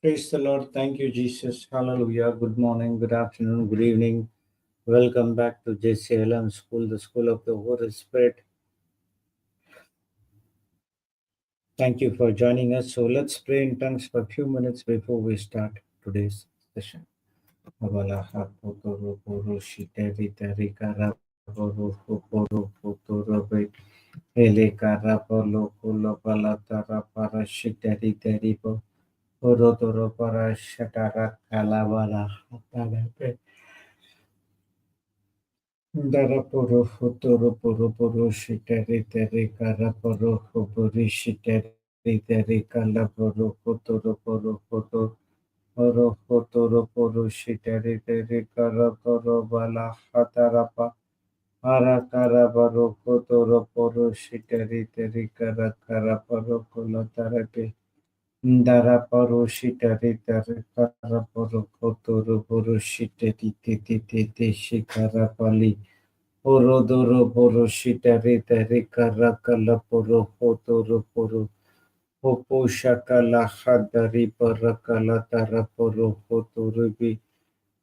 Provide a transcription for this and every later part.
Praise the Lord. Thank you, Jesus. Hallelujah. Good morning, good afternoon, good evening. Welcome back to JCILM School, the School of the Holy Spirit. Thank you for joining us. So let's pray in tongues for a few minutes before we start today's session. Ele carapolo culo palatara para shiteri teripo. Urotoro para shatara calabara hatarape. Daraporo futuro poro poro shiteri teri caraporo fuburi shiteri teri calaboro futuro poro foto. Oro futuro poro shiteri teri caraporo bala hatarapa. Ara carabaro futuro poro shiteri teri caraporo culo tarape. Ndara parushita rita rikara puru koturu purushita rite tite te shikara pali. Urodoro purushita rita rikara kala puru koturu puru. Popo shakala hadari parakala tara puru koturu bi.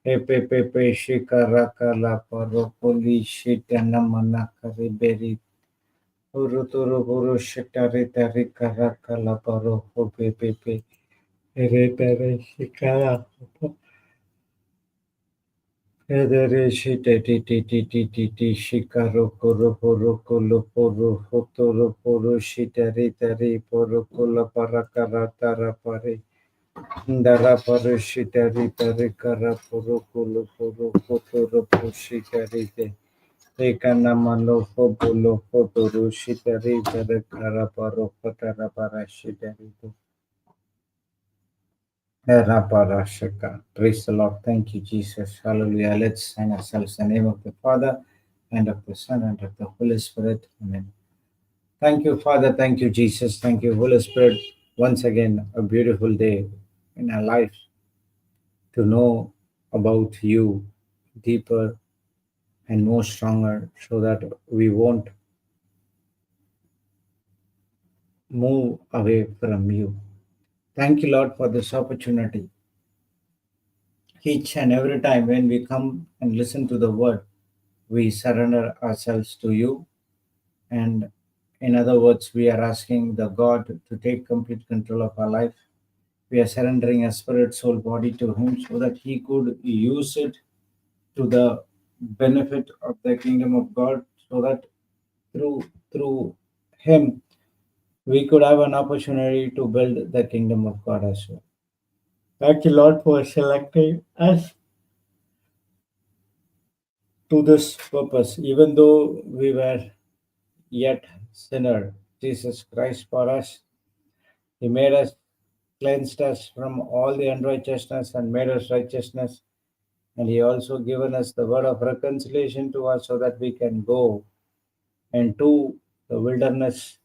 Epe pepe shikara kala puru puli shita namana kariberi. Uruturu purushita rita rikara kala puru pope pepe. Ere shikara edere shite ti shikaro koro poro kolo poro hotoro poro shitari tari poro kolo parakara tara pare ndara paro shitari tari kara poro kolo poro hotoro poro shitari te ekana malo hobolo hotoro shitari tari kara paro patara para shitari te. Praise the Lord. Thank you, Jesus. Hallelujah. Let's sign ourselves in the name of the Father, and of the Son, and of the Holy Spirit. Amen. Thank you, Father. Thank you, Jesus. Thank you, Holy Spirit. Once again, a beautiful day in our life to know about you deeper and more stronger so that we won't move away from you. Thank you, Lord, for this opportunity. Each and every time when we come and listen to the word, we surrender ourselves to you. And in other words, we are asking the God to take complete control of our life. We are surrendering our spirit, soul, body to Him so that He could use it to the benefit of the kingdom of God, so that through Him we could have an opportunity to build the kingdom of God as well. Thank you, Lord, for selecting us to this purpose, even though we were yet sinner. Jesus Christ for us. He made us, cleansed us from all the unrighteousness and made us righteousness. And He also given us the word of reconciliation to us so that we can go into the wilderness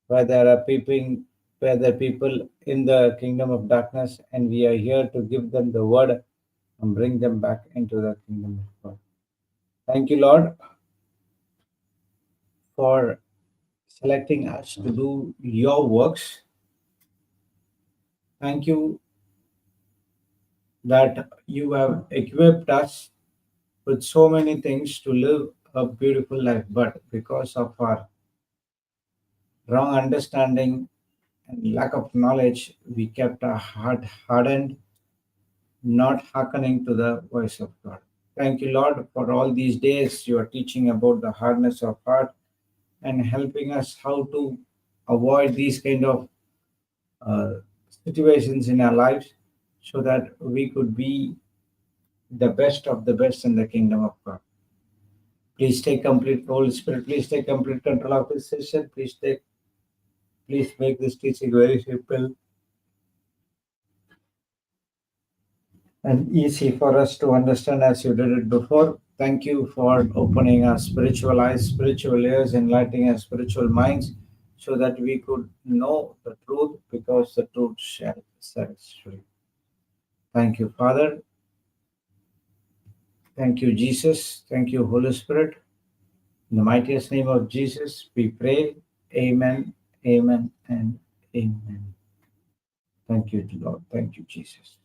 where there are people in the kingdom of darkness, and we are here to give them the word and bring them back into the kingdom of God. Thank you, Lord, for selecting us to do your works. Thank you that you have equipped us with so many things to live a beautiful life, but because of our wrong understanding and lack of knowledge, we kept our heart hardened, not hearkening to the voice of God. Thank you, Lord, for all these days you are teaching about the hardness of heart and helping us how to avoid these kind of uh, situations in our lives so that we could be the best of the best in the kingdom of God. Please take complete, Holy Spirit, please take complete control of this session. Please make this teaching very simple and easy for us to understand as you did it before. Thank you for opening our spiritual eyes, spiritual ears, enlightening our spiritual minds so that we could know the truth, because the truth shall set us free. Thank you, Father. Thank you, Jesus. Thank you, Holy Spirit. In the mightiest name of Jesus, we pray. Amen, amen, and amen. Thank you, Lord. Thank you, Jesus.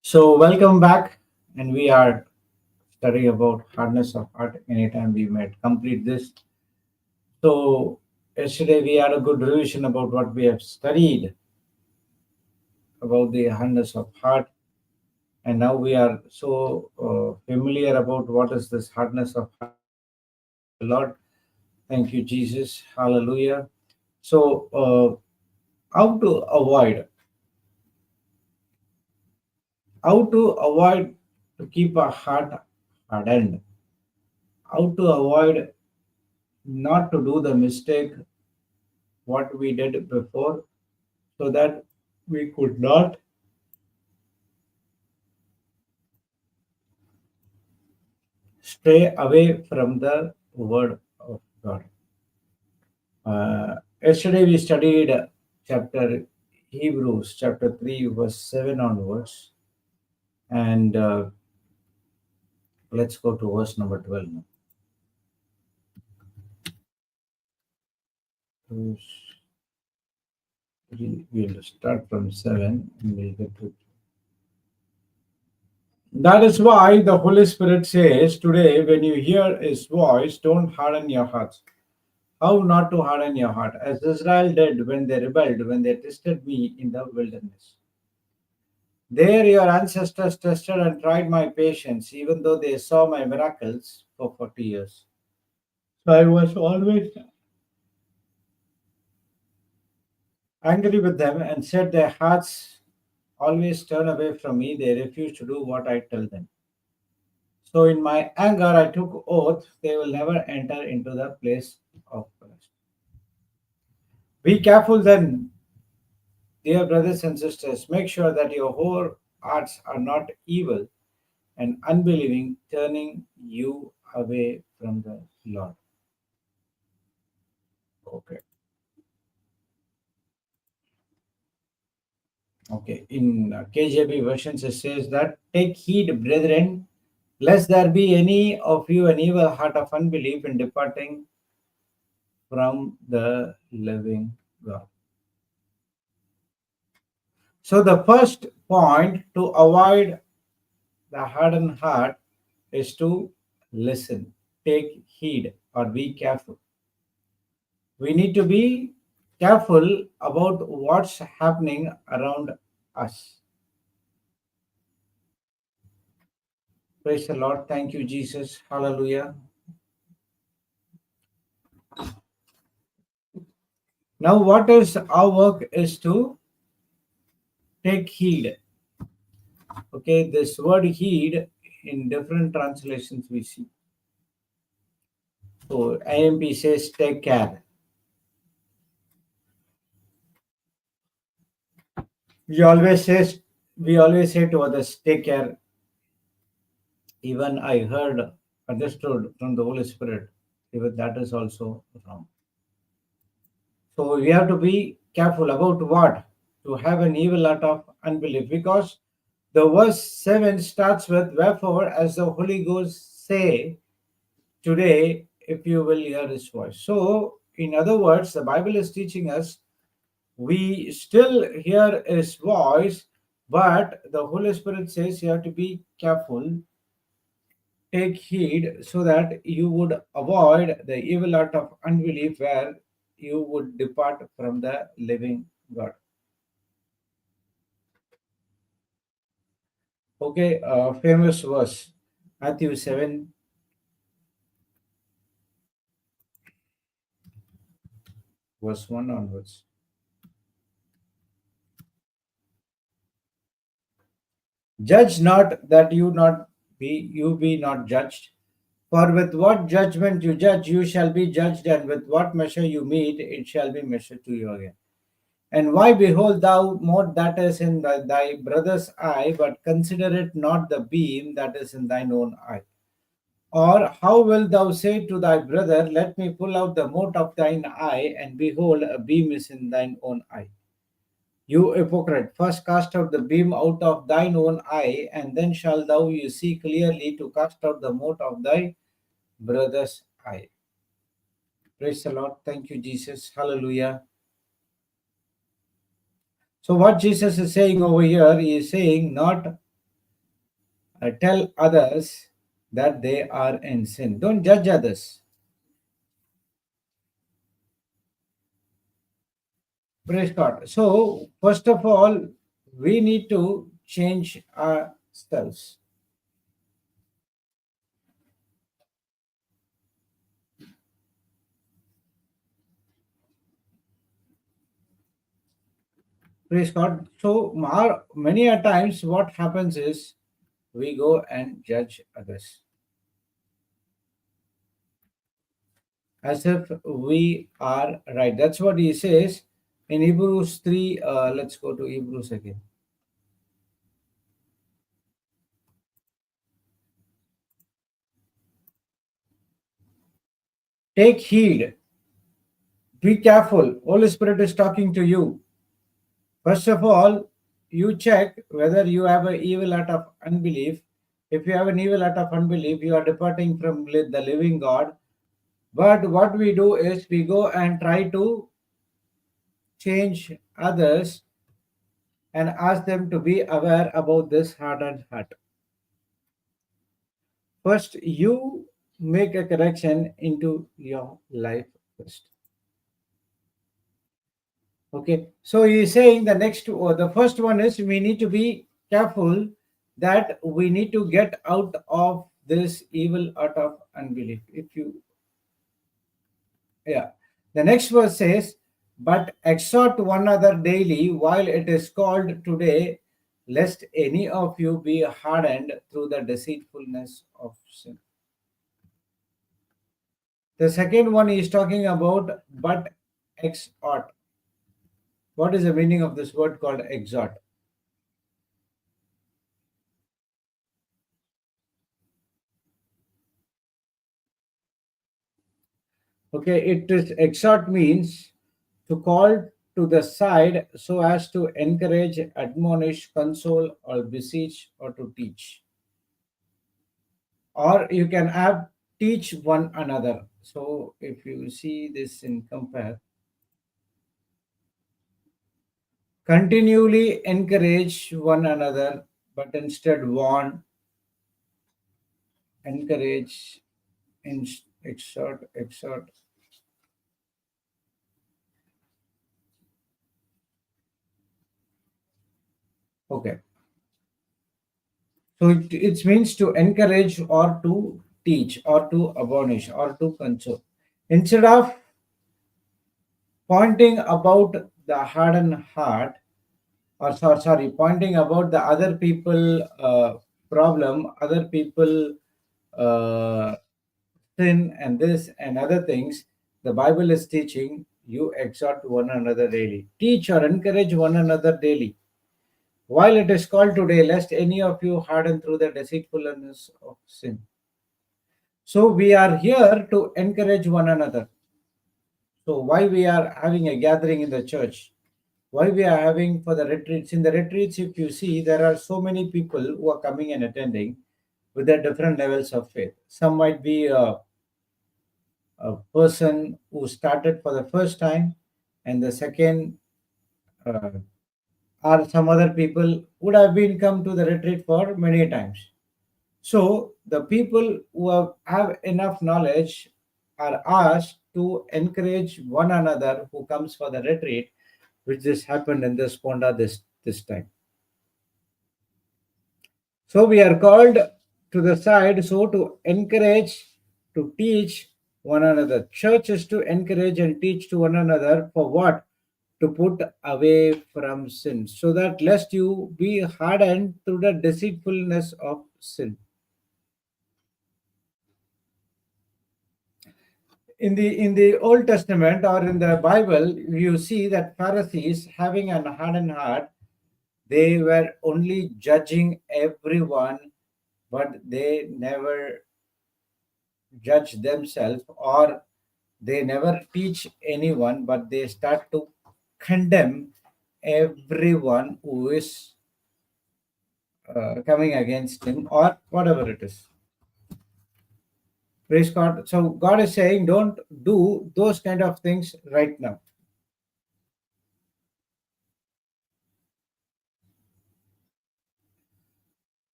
So, welcome back. And we are studying about hardness of heart. Anytime we might complete this. So, yesterday we had a good revision about what we have studied about the hardness of heart. And now we are so familiar about what is this hardness of heart. Praise the Lord. Thank you, Jesus. Hallelujah. So, how to avoid, how to avoid to keep our heart hardened, how to avoid not to do the mistake what we did before, so that we could not stray away from the word of God. Yesterday we studied chapter Hebrews, chapter 3, verse 7 onwards, and let's go to verse number 12 now. Verse 3, we'll start from 7 and we'll get to. That is why the Holy Spirit says today, when you hear His voice, don't harden your hearts. How not to harden your heart, as Israel did when they rebelled, when they tested me in the wilderness. There your ancestors tested and tried my patience, even though they saw my miracles for 40 years. So I was always angry with them and said their hearts always turn away from me. They refuse to do what I tell them. So in my anger, I took oath they will never enter into the place of rest. Be careful then, dear brothers and sisters. Make sure that your whole hearts are not evil and unbelieving, turning you away from the Lord. Okay. Okay. In KJV versions, it says that take heed, brethren, lest there be any of you an evil heart of unbelief in departing from the living God. So the first point to avoid the hardened heart is to listen, take heed, or be careful. We need to be careful about what's happening around us. Praise the Lord. Thank you, Jesus. Hallelujah. Now, what is our work is to take heed. Okay, this word heed in different translations we see. So, AMP says take care. We always say we always say to others, take care. Even I heard, understood from the Holy Spirit, even that is also wrong. So we have to be careful about what? To have an evil heart of unbelief. Because the verse 7 starts with, wherefore, as the Holy Ghost say, today, if you will hear his voice. So, in other words, the Bible is teaching us we still hear his voice, but the Holy Spirit says you have to be careful, take heed so that you would avoid the evil heart of unbelief where you would depart from the living God. Okay, famous verse, Matthew 7, verse 1 onwards. Judge not that you be not judged. For with what judgment you judge, you shall be judged, and with what measure you meet, it shall be measured to you again. And why behold thou mote that is in thy brother's eye, but consider it not the beam that is in thine own eye? Or how wilt thou say to thy brother, let me pull out the mote of thine eye, and behold, a beam is in thine own eye? You hypocrite, first cast out the beam out of thine own eye, and then shalt thou you see clearly to cast out the mote of thy brother's eye. Praise the Lord. Thank you, Jesus. Hallelujah. So what Jesus is saying over here, he is saying not tell others that they are in sin. Don't judge others. Praise God. So first of all, we need to change ourselves. Praise God. So many a times what happens is we go and judge others as if we are right. That's what he says in Hebrews 3. Let's go to Hebrews again. Take heed, be careful. Holy Spirit is talking to you. First of all, you check whether you have an evil heart of unbelief. If you have an evil heart of unbelief, you are departing from the living God. But what we do is we go and try to change others and ask them to be aware about this hardened heart. First, you make a correction into your life first. Okay, so he's saying the next or the first one is we need to be careful that we need to get out of this evil out of unbelief. If you, yeah, the next verse says, but exhort one another daily while it is called today, lest any of you be hardened through the deceitfulness of sin. The second one is talking about but exhort. What is the meaning of this word called exhort? Okay, it is exhort means to call to the side so as to encourage, admonish, console, or beseech, or to teach. Or you can have teach one another. So if you see this in compare, continually encourage one another, but instead warn, encourage, exhort, exhort. Okay. So it means to encourage or to teach or to abolish or to console. Instead of pointing about the hardened heart, or sorry, pointing about the other people problem, other people uh, sin and this and other things, the Bible is teaching you exhort one another daily. Teach or encourage one another daily. While it is called today, lest any of you harden through the deceitfulness of sin. So we are here to encourage one another. So why we are having a gathering in the church? Why we are having for the retreats? In the retreats, if you see, there are so many people who are coming and attending with their different levels of faith. Some might be a person who started for the first time, and the second, uh, or some other people would have been come to the retreat for many times. So the people who have enough knowledge are asked to encourage one another who comes for the retreat, which this happened in this Ponda this time. So we are called to the side so to encourage, to teach one another. Church is to encourage and teach to one another for what? To put away from sin, so that lest you be hardened through the deceitfulness of sin. In the Old Testament or in the Bible, you see that Pharisees having an hardened heart, they were only judging everyone, but they never judge themselves, or they never teach anyone, but they start to condemn everyone who is coming against him or whatever it is. Praise God. So God is saying, don't do those kind of things right now.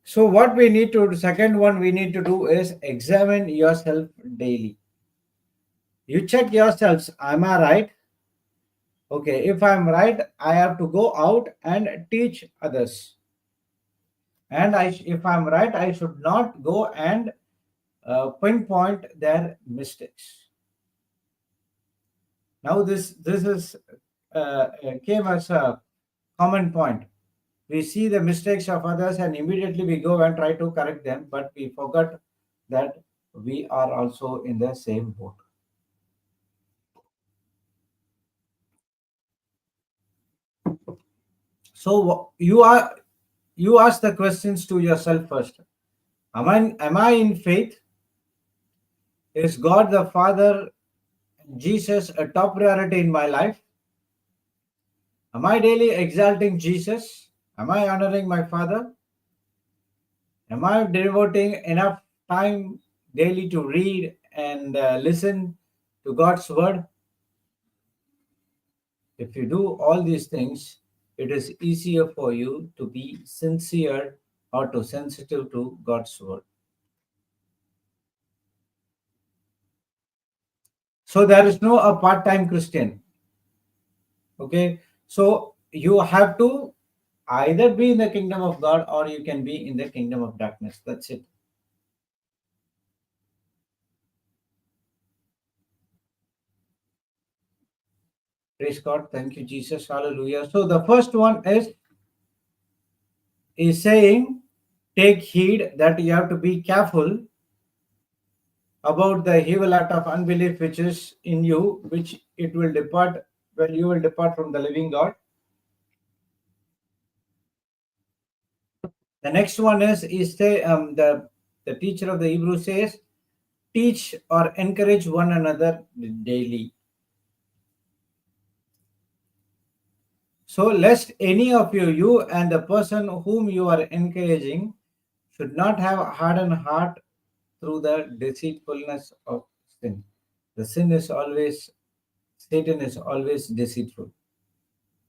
So what we need to, second one we need to do is examine yourself daily. You check yourselves, am I right? Okay, if I'm right, I have to go out and teach others. And if I'm right, I should not go and pinpoint their mistakes. Now this is came as a common point. We see the mistakes of others and immediately we go and try to correct them, but we forgot that we are also in the same boat. So you ask the questions to yourself first. Am I in faith? Is God the Father, Jesus a top priority in my life? Am I daily exalting Jesus? Am I honoring my Father? Am I devoting enough time daily to read and listen to God's word? If you do all these things, it is easier for you to be sincere or to sensitive to God's word. So there is no a part-time Christian. Okay. So you have to either be in the kingdom of God or you can be in the kingdom of darkness. That's it. Praise God. Thank you, Jesus. Hallelujah. So the first one is saying, take heed that you have to be careful about the evil act of unbelief which is in you, which it will depart when you will depart from the living God. The next one is the teacher of the Hebrew says, teach or encourage one another daily. So lest any of you and the person whom you are encouraging should not have a hardened heart through the deceitfulness of sin. The sin is always, Satan is always deceitful.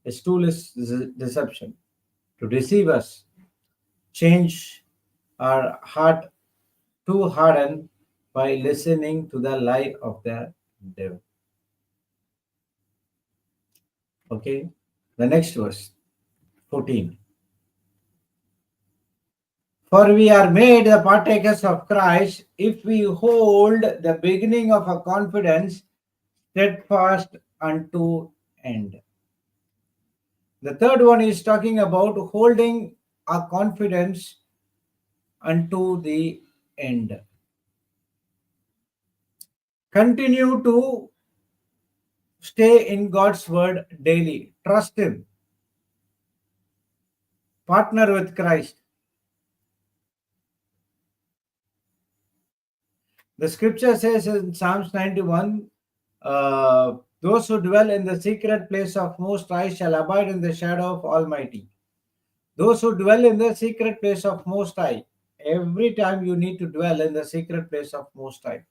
His tool is deception to deceive us, change our heart to harden by listening to the lie of the devil. Okay, the next verse, 14. For we are made the partakers of Christ if we hold the beginning of a confidence steadfast unto end. The third one is talking about holding our confidence unto the end. Continue to stay in God's word daily. Trust Him. Partner with Christ. The scripture says in Psalms 91, those who dwell in the secret place of Most High shall abide in the shadow of Almighty. Those who dwell in the secret place of Most High, every time you need to dwell in the secret place of Most High.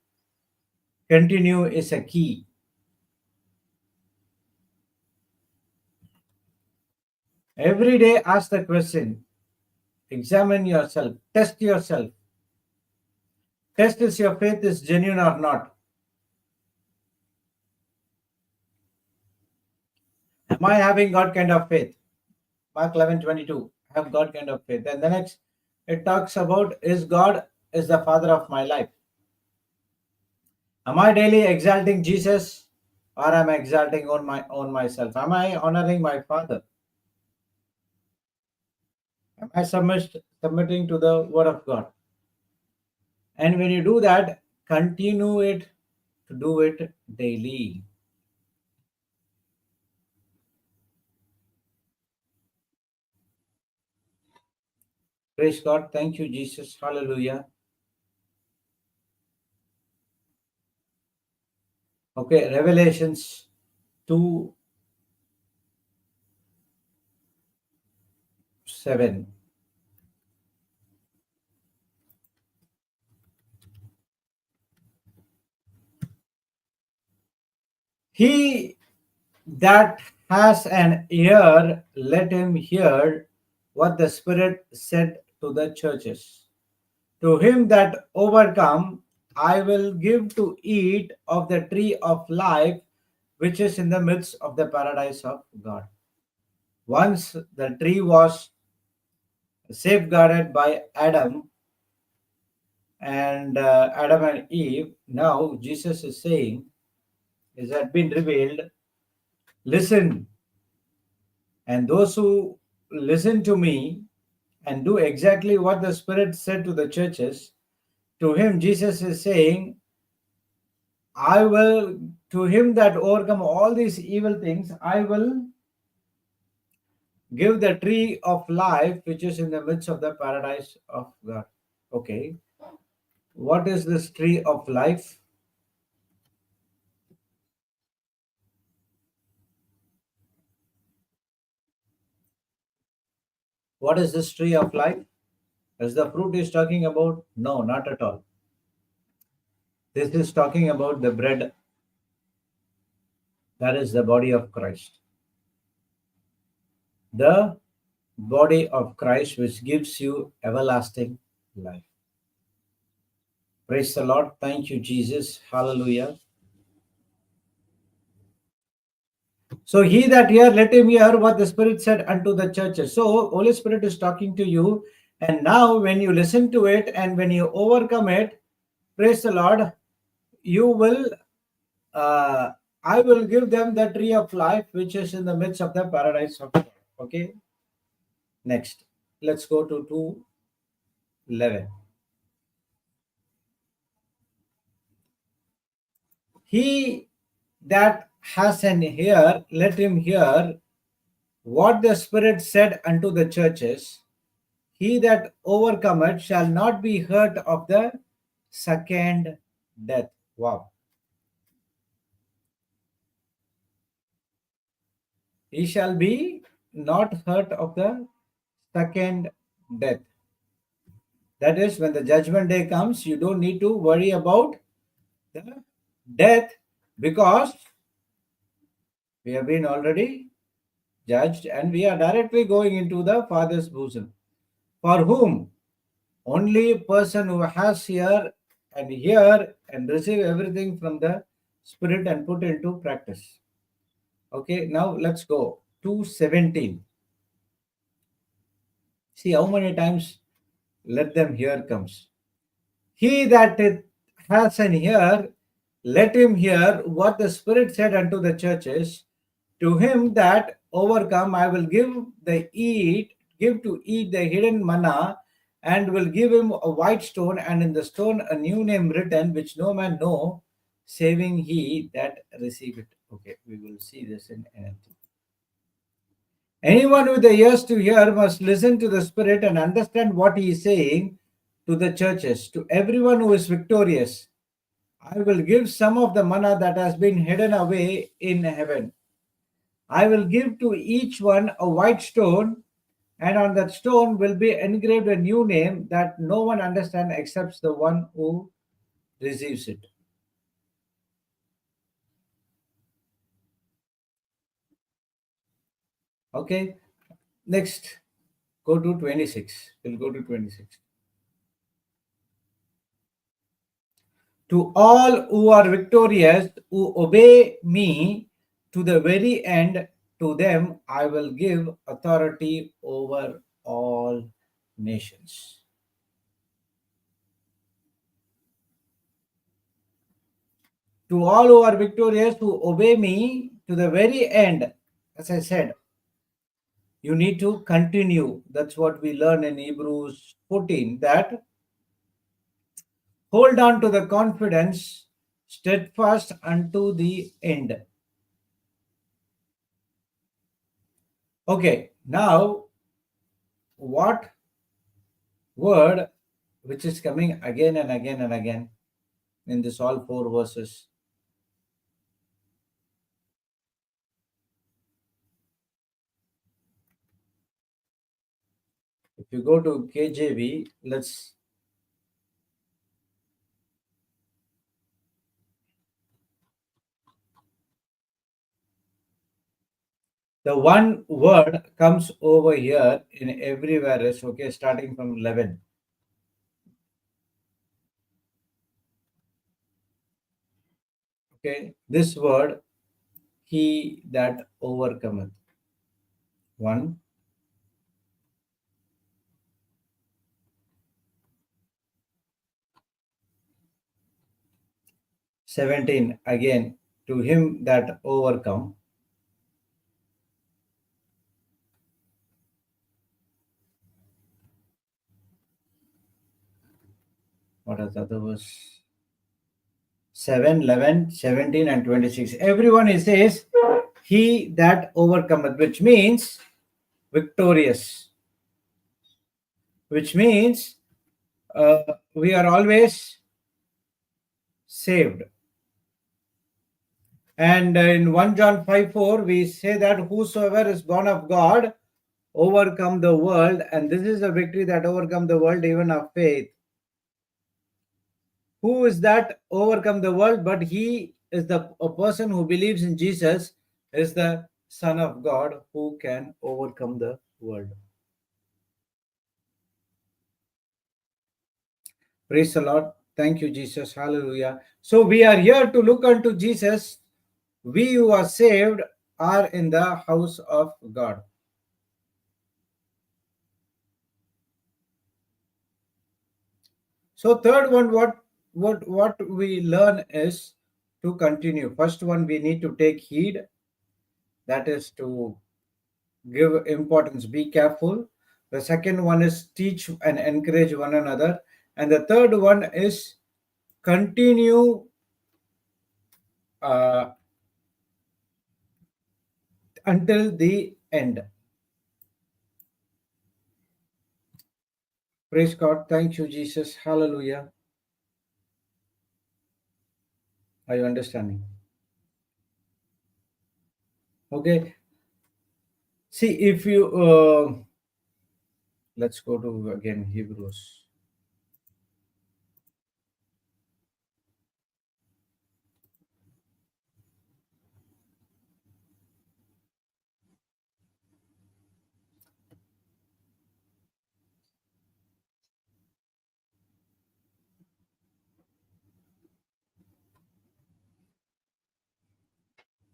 Continue is a key. Every day ask the question, examine yourself, test yourself. Test is your faith is genuine or not. Am I having God kind of faith? Mark 11:22. Have God kind of faith. And the next, it talks about is God is the Father of my life. Am I daily exalting Jesus or am I exalting on myself? Am I honoring my Father? Am I submitting to the Word of God? And when you do that, continue it to do it daily. Praise God. Thank you, Jesus. Hallelujah. Okay, Revelations 2:7. He that has an ear, let him hear what the Spirit said to the churches. To him that overcome, I will give to eat of the tree of life, which is in the midst of the paradise of God. Once the tree was safeguarded by Adam and Eve. Now Jesus is saying, it had been revealed, listen, and those who listen to me and do exactly what the Spirit said to the churches, to him Jesus is saying, I will, to him that overcome all these evil things, I will give the tree of life which is in the midst of the paradise of God. Okay, what is this tree of life? What is this tree of life? Is the fruit is talking about? No, not at all. This is talking about the bread, that is the body of Christ. The body of Christ which gives you everlasting life. Praise the Lord. Thank you, Jesus. Hallelujah. So he that hear, let him hear what the Spirit said unto the churches. So Holy Spirit is talking to you. And now when you listen to it and when you overcome it, praise the Lord, you will I will give them the tree of life which is in the midst of the paradise of God. Okay. Next. Let's go to 2:11. He that has an ear, let him hear what the Spirit said unto the churches. He that overcometh shall not be hurt of the second death. Wow. He shall be not hurt of the second death. That is, when the judgment day comes, you don't need to worry about the death because we have been already judged and we are directly going into the Father's bosom. For whom? Only person who has hear and receive everything from the Spirit and put into practice. Okay, now let's go to 17. See how many times let them hear comes. He that has an ear, let him hear what the Spirit said unto the churches. To him that overcome, I will give to eat the hidden manna, and will give him a white stone, and in the stone a new name written, which no man know, saving he that receive it. Okay, we will see this in NLT. Anyone with the ears to hear must listen to the Spirit and understand what he is saying to the churches. To everyone who is victorious, I will give some of the manna that has been hidden away in heaven. I will give to each one a white stone, and on that stone will be engraved a new name that no one understands except the one who receives it. Okay, next, go to 26. We'll go to 26. To all who are victorious, who obey me to the very end, to them I will give authority over all nations. To all who are victorious, who obey me to the very end, as I said, you need to continue. That's what we learn in Hebrews 14, that hold on to the confidence, steadfast unto the end. Okay, now what word which is coming again and again and again in this all four verses? If you go to KJV, let's The one word comes over here in everywhere is okay, starting from 11. Okay, this word, he that overcometh. 1. 17 again, to him that overcome. What is the other verse? 7, 11, 17, and 26. Everyone it says, he that overcometh, which means victorious, which means we are always saved. And in 1 John 5:4, we say that whosoever is born of God overcome the world, and this is a victory that overcome the world, even of faith. Who is that overcome the world? But he is a person who believes in Jesus is the Son of God who can overcome the world. Praise the Lord. Thank you, Jesus. Hallelujah. So we are here to look unto Jesus. We who are saved are in the house of God. So third one, what we learn is to continue. First one, we need to take heed. That is to give importance, be careful. The second one is teach and encourage one another. And the third one is continue until the end. Praise God. Thank you, Jesus. Hallelujah. Are you understanding? Okay. See, if you, let's go to again Hebrews.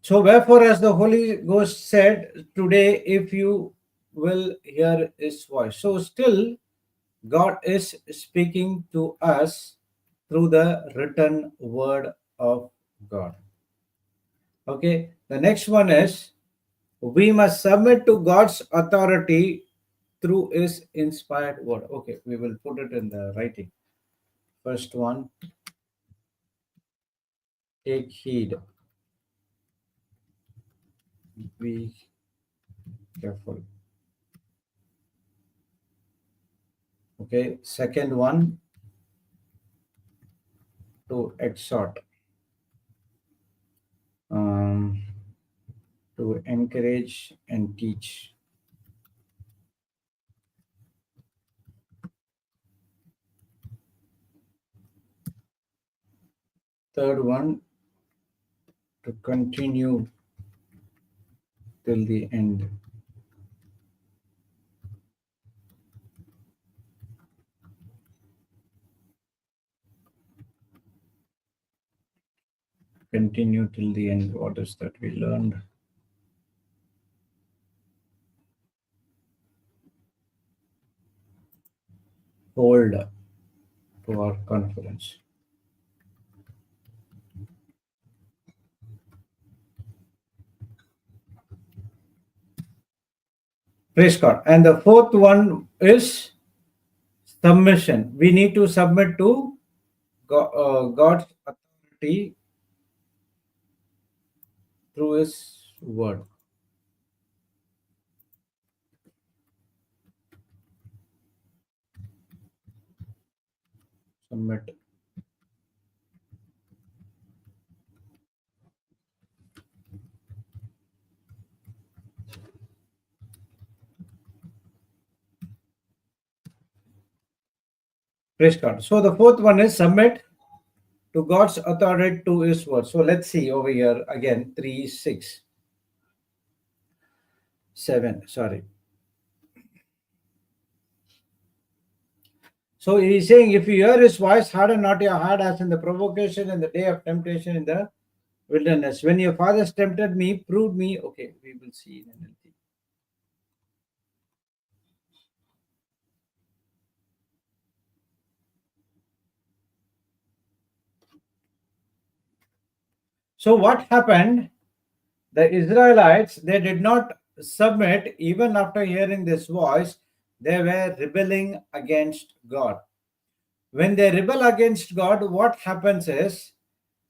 So, wherefore, as the Holy Ghost said today, if you will hear his voice. So, still, God is speaking to us through the written word of God. Okay, the next one is we must submit to God's authority through his inspired word. Okay, we will put it in the writing. First one, take heed, be careful. Okay, second one, to exhort, to encourage and teach. Third one, to continue till the end. Continue till the end. What is that we learned? Hold to our confidence. Praise God. And the fourth one is submission. We need to submit to God's authority through his word. Submit. Praise God. So the fourth one is submit to God's authority to his word. So let's see over here again, 3:6. 7. Sorry. So he's saying, if you hear his voice, harden not your heart as in the provocation in the day of temptation in the wilderness. When your fathers tempted me, proved me. Okay, we will see in NLT. So what happened? The Israelites, they did not submit even after hearing this voice. They were rebelling against God. When they rebel against God, what happens is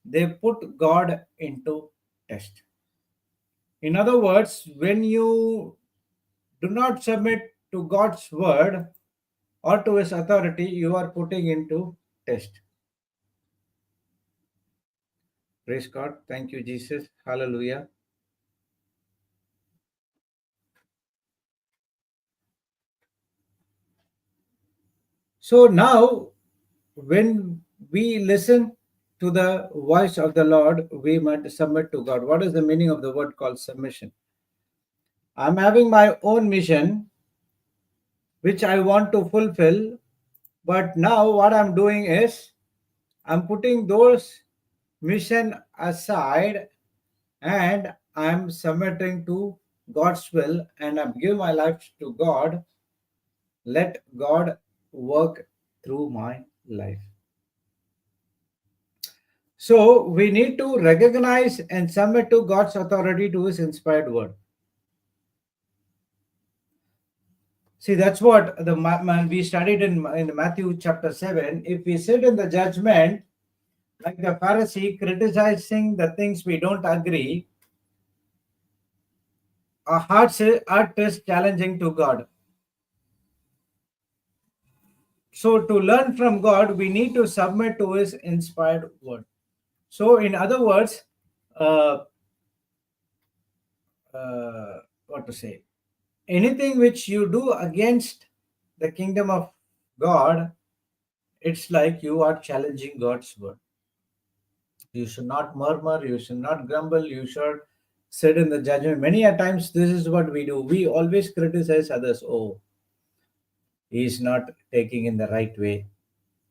they put God into test. In other words, when you do not submit to God's word or to his authority, you are putting into test. Praise God. Thank you, Jesus. Hallelujah. So now, when we listen to the voice of the Lord, we must submit to God. What is the meaning of the word called submission? I'm having my own mission, which I want to fulfill, but now what I'm doing is I'm putting those mission aside and I'm submitting to God's will and I'm giving my life to God. Let God work through my life. So we need to recognize and submit to God's authority to his inspired word. See, that's what we studied in Matthew chapter 7. If we sit in the judgment, like the Pharisee criticizing the things we don't agree, our heart is challenging to God. So to learn from God, we need to submit to his inspired word. So in other words, uh, what to say? Anything which you do against the kingdom of God, it's like you are challenging God's word. You should not murmur, you should not grumble, you should sit in the judgment. Many a times, this is what we do. We always criticize others. Oh, he is not taking in the right way.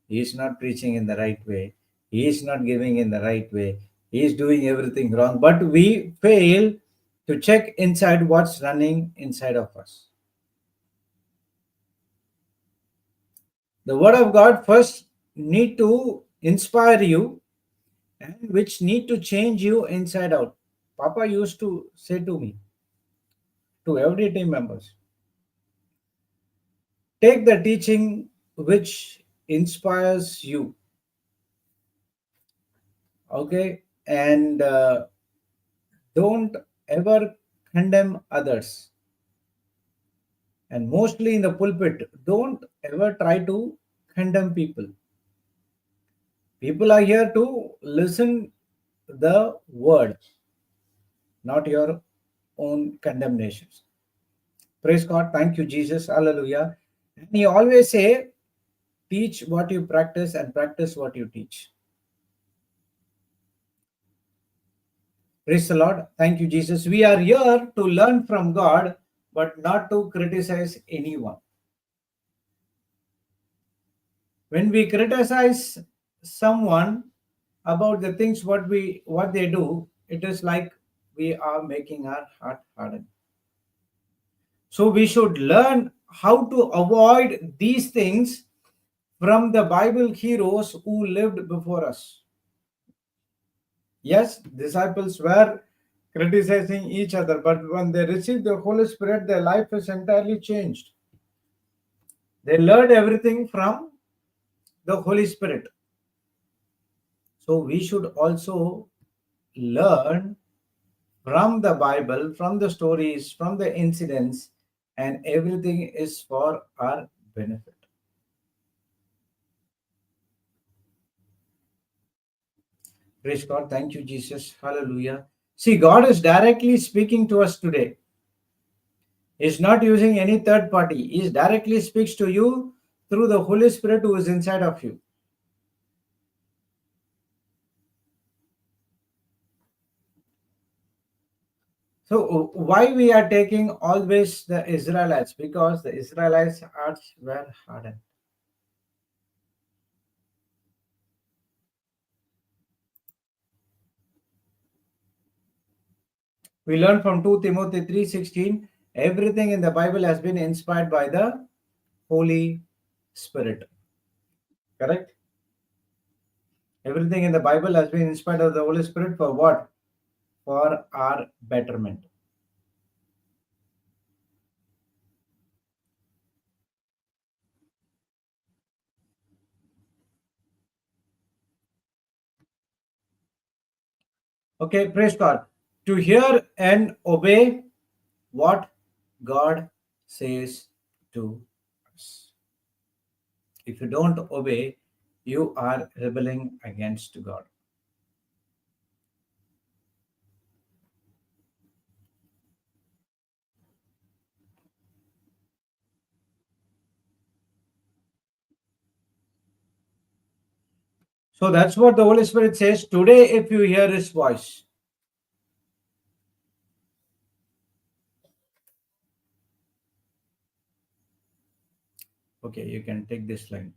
He is not preaching in the right way. He is not giving in the right way. He is doing everything wrong. But we fail to check inside what's running inside of us. The word of God first need to inspire you and which need to change you inside out. Papa used to say to me, to every team members, take the teaching which inspires you, okay, and don't ever condemn others. And mostly in the pulpit, don't ever try to condemn people. People are here to listen the word, not your own condemnations. Praise God. Thank you, Jesus. Hallelujah. And he always say, teach what you practice and practice what you teach. Praise the Lord. Thank you, Jesus. We are here to learn from God, but not to criticize anyone. When we criticize someone about the things what they do, it is like we are making our heart harden. So we should learn how to avoid these things from the Bible heroes who lived before us. Yes, disciples were criticizing each other, but when they received the Holy Spirit, their life is entirely changed. They learned everything from the Holy Spirit. So we should also learn from the Bible, from the stories, from the incidents, and everything is for our benefit. Praise God. Thank you, Jesus. Hallelujah. See, God is directly speaking to us today. He's not using any third party. He directly speaks to you through the Holy Spirit who is inside of you. So why we are taking always the Israelites? Because the Israelites' hearts were hardened. We learn from 2 Timothy 3:16, everything in the Bible has been inspired by the Holy Spirit. Correct? Everything in the Bible has been inspired of the Holy Spirit for what? For our betterment. Okay, praise God. To hear and obey what God says to us. If you don't obey, you are rebelling against God. So that's what the Holy Spirit says. Today, if you hear His voice, okay, you can take this line.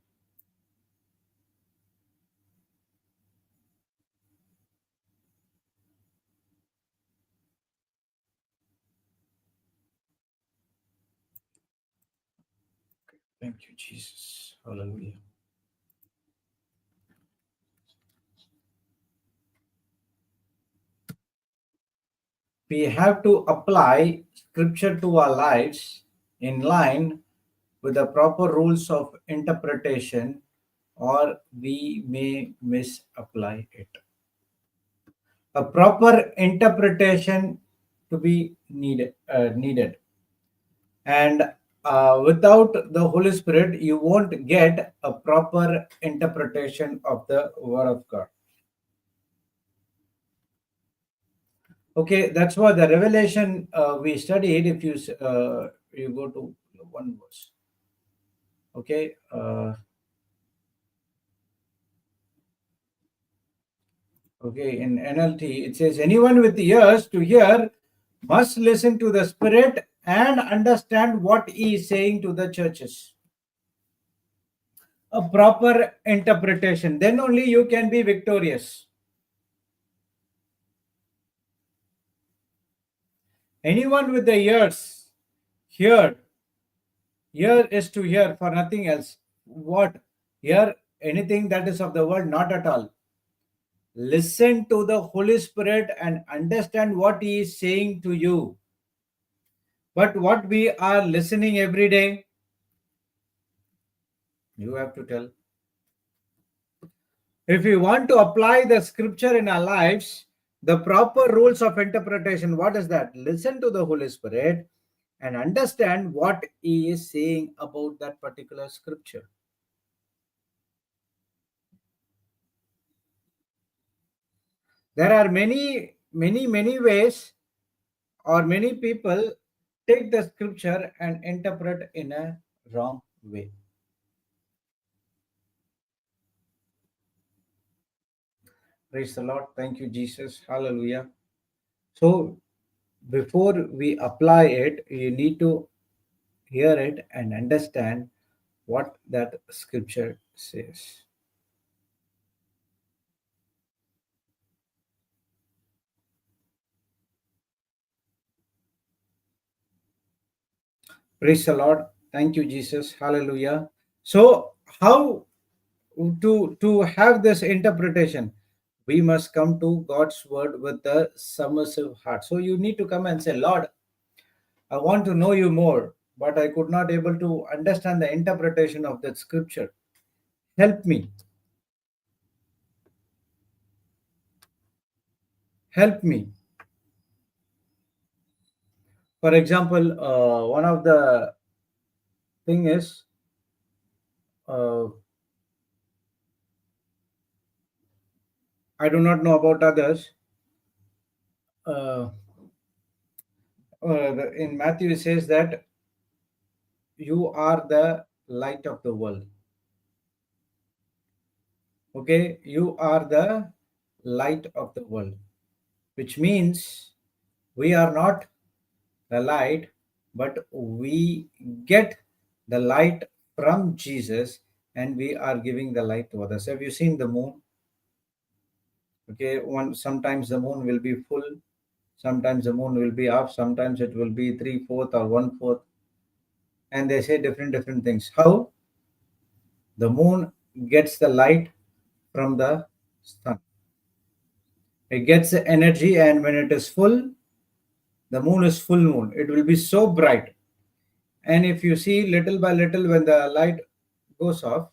Thank you, Jesus. Hallelujah. We have to apply scripture to our lives in line with the proper rules of interpretation, or we may misapply it. A proper interpretation to be needed, and without the Holy Spirit, you won't get a proper interpretation of the Word of God. Okay, that's what the Revelation we studied. If you go to one verse, okay, okay, in NLT it says, anyone with ears to hear must listen to the Spirit and understand what He is saying to the churches. A proper interpretation, then only you can be victorious. Anyone with the ears hear. Hear is to hear for nothing else. What? Hear anything that is of the world? Not at all. Listen to the Holy Spirit and understand what He is saying to you. But what we are listening every day, you have to tell. If we want to apply the scripture in our lives, the proper rules of interpretation, what is that? Listen to the Holy Spirit and understand what He is saying about that particular scripture. There are many ways, or many people take the scripture and interpret in a wrong way. Praise the Lord. Thank you, Jesus. Hallelujah. So, before we apply it, you need to hear it and understand what that scripture says. Praise the Lord. Thank you, Jesus. Hallelujah. So, how to have this interpretation? We must come to God's word with a submissive heart. So you need to come and say, Lord, I want to know you more, but I could not able to understand the interpretation of that scripture. Help me. Help me. For example, one of the thing is, uh, I do not know about others. Uh, in Matthew, it says that you are the light of the world. Okay, you are the light of the world, which means We are not the light, but we get the light from Jesus, and we are giving the light to others. Have you seen the moon? Okay, sometimes the moon will be full, sometimes the moon will be off, sometimes it will be three-fourth or one-fourth, and they say different things. How? The moon gets the light from the sun. It gets the energy, and when it is full, the moon is full moon. It will be so bright. And if you see little by little, when the light goes off,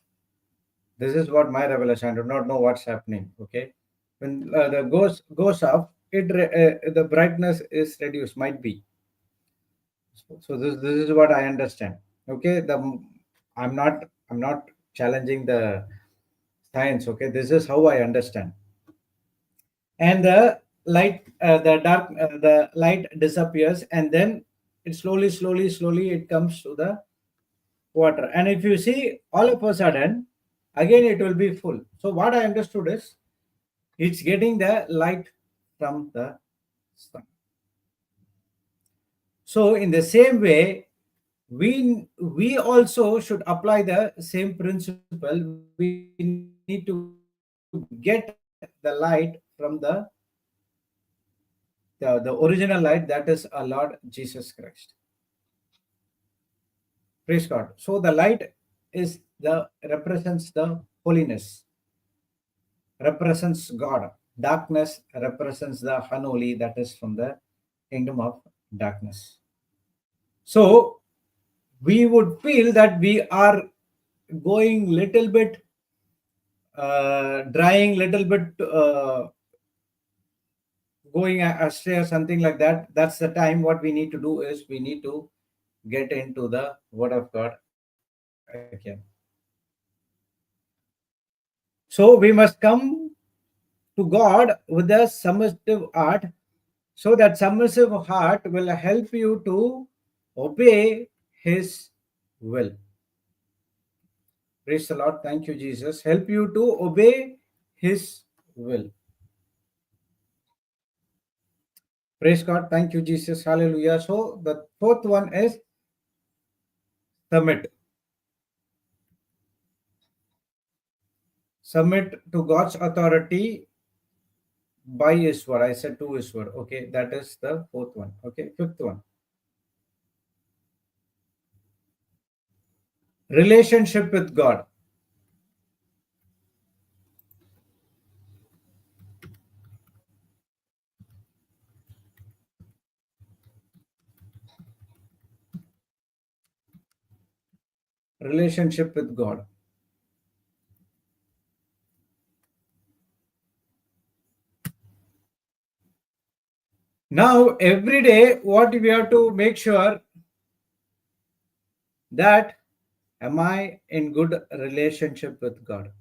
this is what my revelation. I do not know what's happening. Okay, when the goes off, the brightness is reduced. Might be. So this is what I understand. Okay, I'm not challenging the science. Okay, this is how I understand. And the light disappears, and then it slowly it comes to the water. And if you see, all of a sudden, again it will be full. So what I understood is it's getting the light from the sun. So in the same way, we also should apply the same principle. We need to get the light from the original light, that is our Lord Jesus Christ. Praise God. So the light is the represents the holiness, represents God. Darkness represents the unholy, that is from the kingdom of darkness. So we would feel that we are going little bit drying, little bit going astray or something like that. That's the time what we need to do is we need to get into the word of God again. So we must come to God with a submissive heart, so that submissive heart will help you to obey his will. Praise the Lord. Thank you, Jesus. Help you to obey his will. Praise God. Thank you, Jesus. Hallelujah. So the fourth one is submit. Submit to God's authority by his word. I said to his word. Okay, that is the fourth one. Okay, fifth one. Relationship with God. Relationship with God. Now, every day, what we have to make sure that am I in good relationship with God?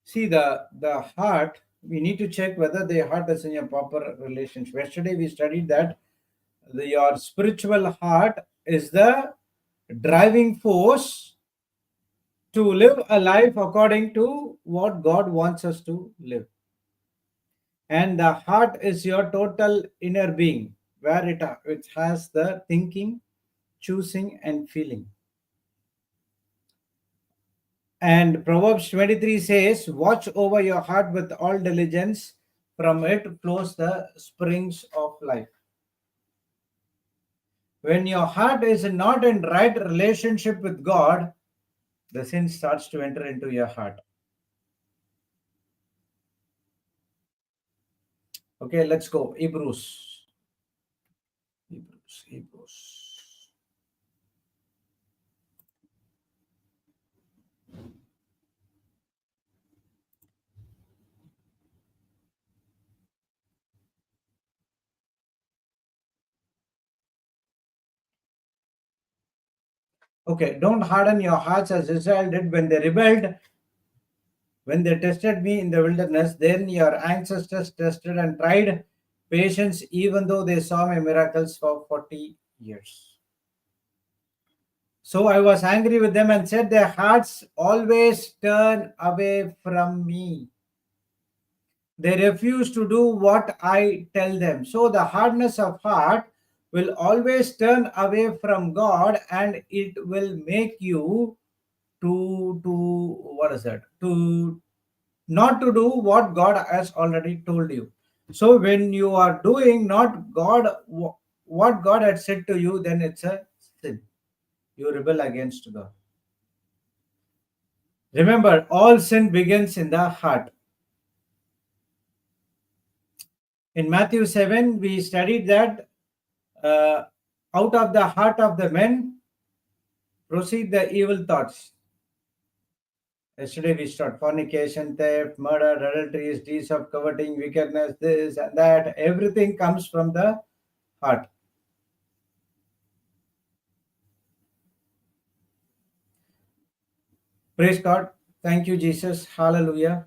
See, the heart, we need to check whether the heart is in a proper relationship. Yesterday we studied that your spiritual heart is the driving force to live a life according to what God wants us to live. And the heart is your total inner being, where it has the thinking, choosing, and feeling. And Proverbs 23 says, watch over your heart with all diligence, from it flows the springs of life. When your heart is not in right relationship with God, the sin starts to enter into your heart. Okay, let's go. Hebrews. Hebrews. Okay, don't harden your hearts as Israel did when they rebelled. When they tested me in the wilderness, then your ancestors tested and tried patience, even though they saw my miracles for 40 years. So I was angry with them and said, their hearts always turn away from me. They refuse to do what I tell them. So the hardness of heart will always turn away from God, and it will make you to what is that? To not to do what God has already told you. So when you are doing not what God had said to you, then it's a sin. You rebel against God. Remember, all sin begins in the heart. In Matthew 7, we studied that uh, out of the heart of the men proceed the evil thoughts. Yesterday we start fornication, theft, murder, adultery, deeds of coveting, wickedness, this and that. Everything comes from the heart. Praise God. Thank you, Jesus. Hallelujah.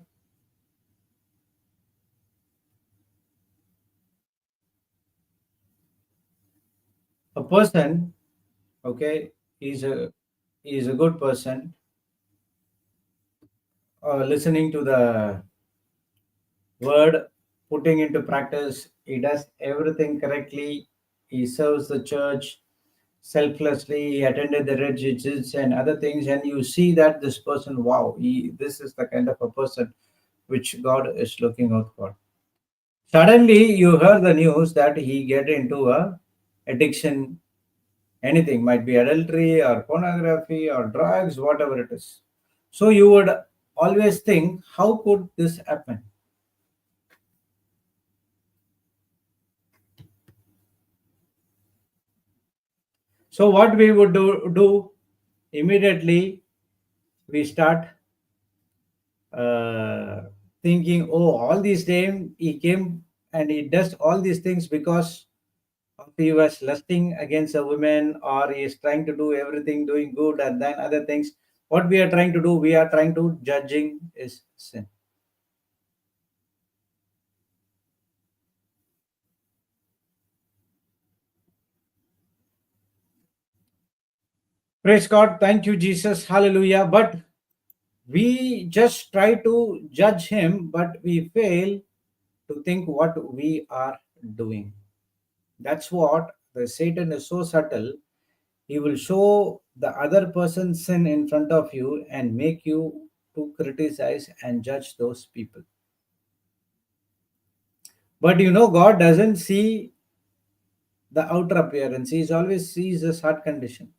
A person, okay, is a good person, listening to the word, putting into practice. He does everything correctly. He serves the church selflessly. He attended the red retreats and other things, and you see that this person, wow, this is the kind of a person which God is looking out for. Suddenly, you heard the news that he get into a addiction. Anything might be adultery or pornography or drugs, whatever it is. So you would always think, how could this happen? So what we would do immediately, we start uh, thinking, oh, all these time he came and he does all these things because of he was lusting against a woman, or he is trying to do everything doing good and then other things. What we are trying to do, we are trying to judging is sin. Praise God. Thank you, Jesus. Hallelujah. But we just try to judge him, but we fail to think what we are doing. That's what the Satan is so subtle. He will show the other person's sin in front of you and make you to criticize and judge those people. But God doesn't see the outer appearance. He always sees the heart condition.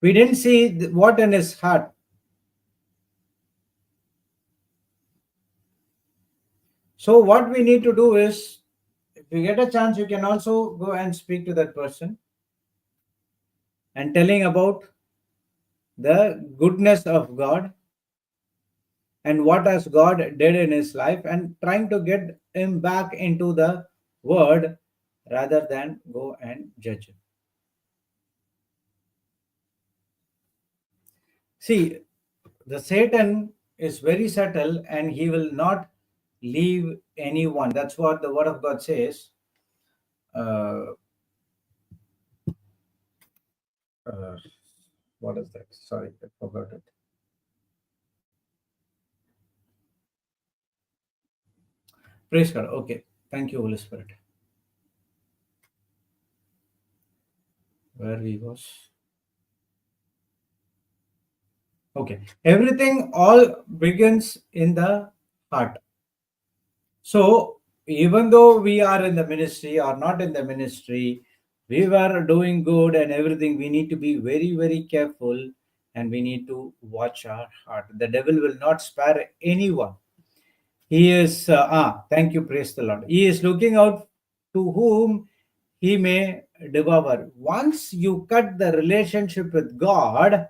We didn't see what in his heart. So what we need to do is, if you get a chance, you can also go and speak to that person and telling about the goodness of God and what has God did in his life, and trying to get him back into the word rather than go and judge him. See, the Satan is very subtle and he will not leave anyone. That's what the word of God says. Uh, uh, what is that? Sorry, I forgot it. Praise God. Okay. Thank you, Holy Spirit. Where we was? Okay. Everything all begins in the heart. So even though we are in the ministry or not in the ministry, we were doing good and everything, we need to be very, very careful, and we need to watch our heart. The devil will not spare anyone. He is, thank you, praise the Lord. He is looking out to whom he may devour. Once you cut the relationship with God,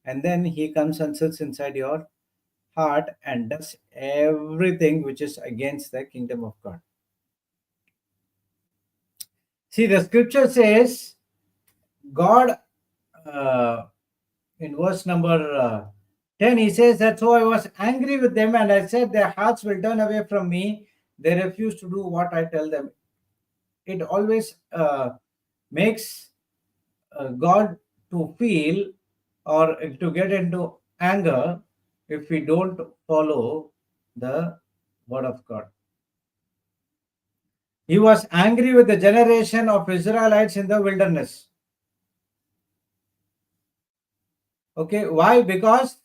and then he comes and sits inside your heart and does everything which is against the kingdom of God. See, the scripture says, God, uh, in verse number 10, he says that so I was angry with them and I said their hearts will turn away from me. They refuse to do what I tell them. It always makes God to feel or to get into anger if we don't follow the word of God. He was angry with the generation of Israelites in the wilderness. Okay, why? Because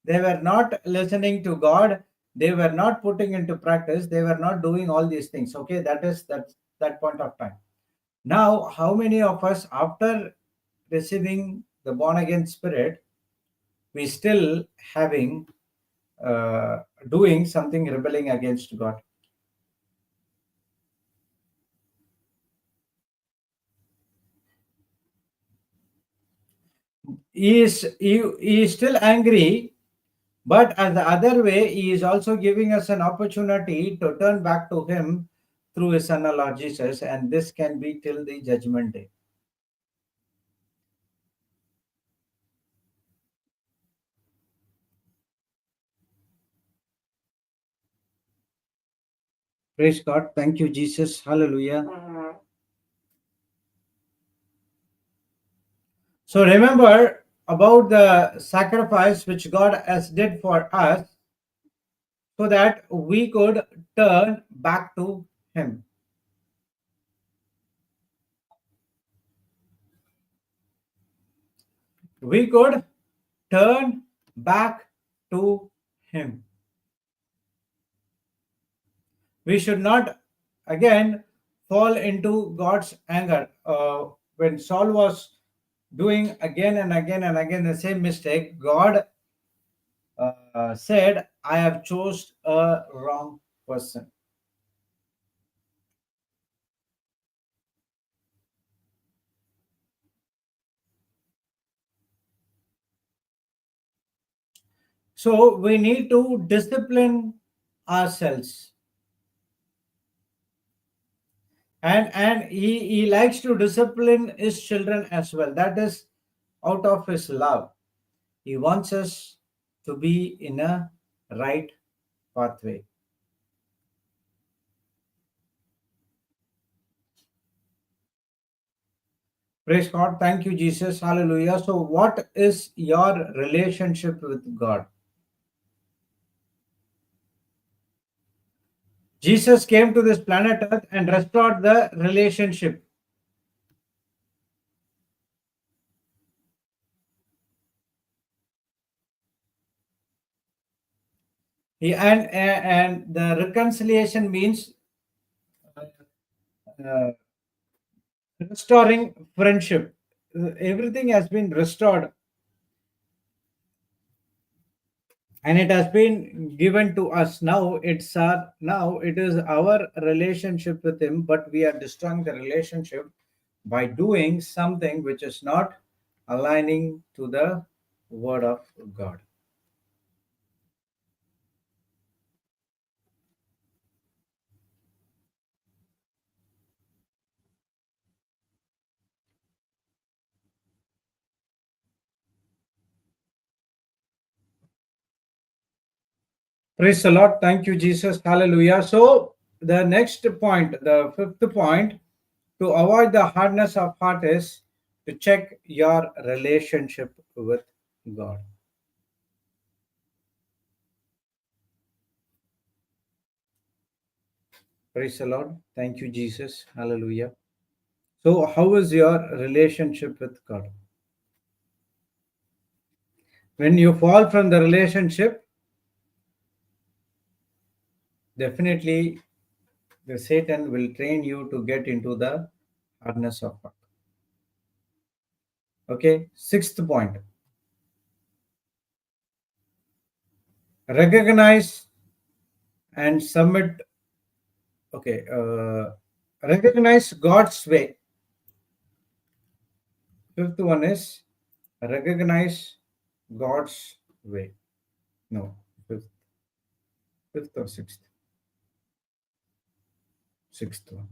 they were not listening to God, they were not putting into practice, they were not doing all these things. Okay, that point of time. Now, how many of us, after receiving the born again spirit, we still having uh, doing something rebelling against God? He is still angry, but as the other way, he is also giving us an opportunity to turn back to him through his son, our Lord Jesus, and this can be till the judgment day. Praise God. Thank you, Jesus. Hallelujah. So remember about the sacrifice which God has did for us so that we could turn back to him. We could turn back to him. We should not again fall into God's anger. When Saul was doing again and again and again the same mistake, God said, I have chose a wrong person. So we need to discipline ourselves. And he likes to discipline his children as well. That is out of his love. He wants us to be in a right pathway. Praise God. Thank you, Jesus. Hallelujah. So, what is your relationship with God? Jesus came to this planet Earth and restored the relationship. And the reconciliation means uh, restoring friendship. Everything has been restored and it has been given to us. Now it is our relationship with him, but we are destroying the relationship by doing something which is not aligning to the word of God. Praise the Lord. Thank you, Jesus. Hallelujah. So the next point, the fifth point, to avoid the hardness of heart is to check your relationship with God. Praise the Lord. Thank you, Jesus. Hallelujah. So, how is your relationship with God? When you fall from the relationship, definitely the Satan will train you to get into the hardness of heart. Okay, sixth point, recognize and submit. Okay, recognize God's way. Fifth one is recognize God's way. No, fifth, fifth or sixth? Sixth one.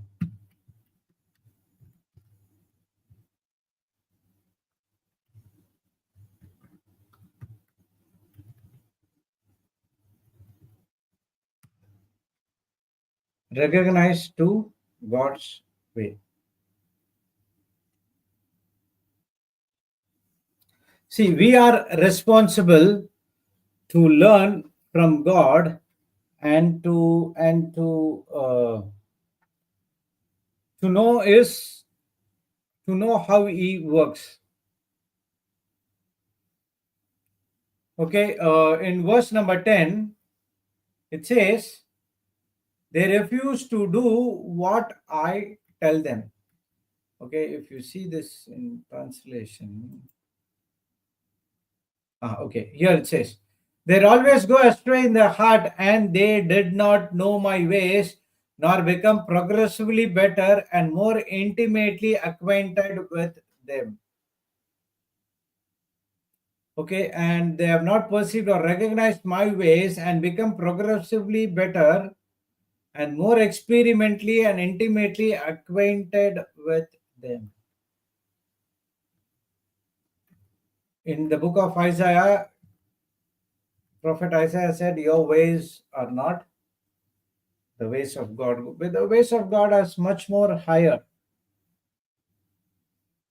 recognize to God's way. See, we are responsible to learn from God and to know is to know how He works. Okay, in verse number 10, it says, they refuse to do what I tell them. Okay, if you see this in translation, okay, here it says, they always go astray in their heart, and they did not know my ways, nor become progressively better and more intimately acquainted with them. Okay, and they have not perceived or recognized my ways and become progressively better and more experimentally and intimately acquainted with them. In the book of Isaiah, Prophet Isaiah said, your ways are not the ways of God. But the ways of God are much more higher.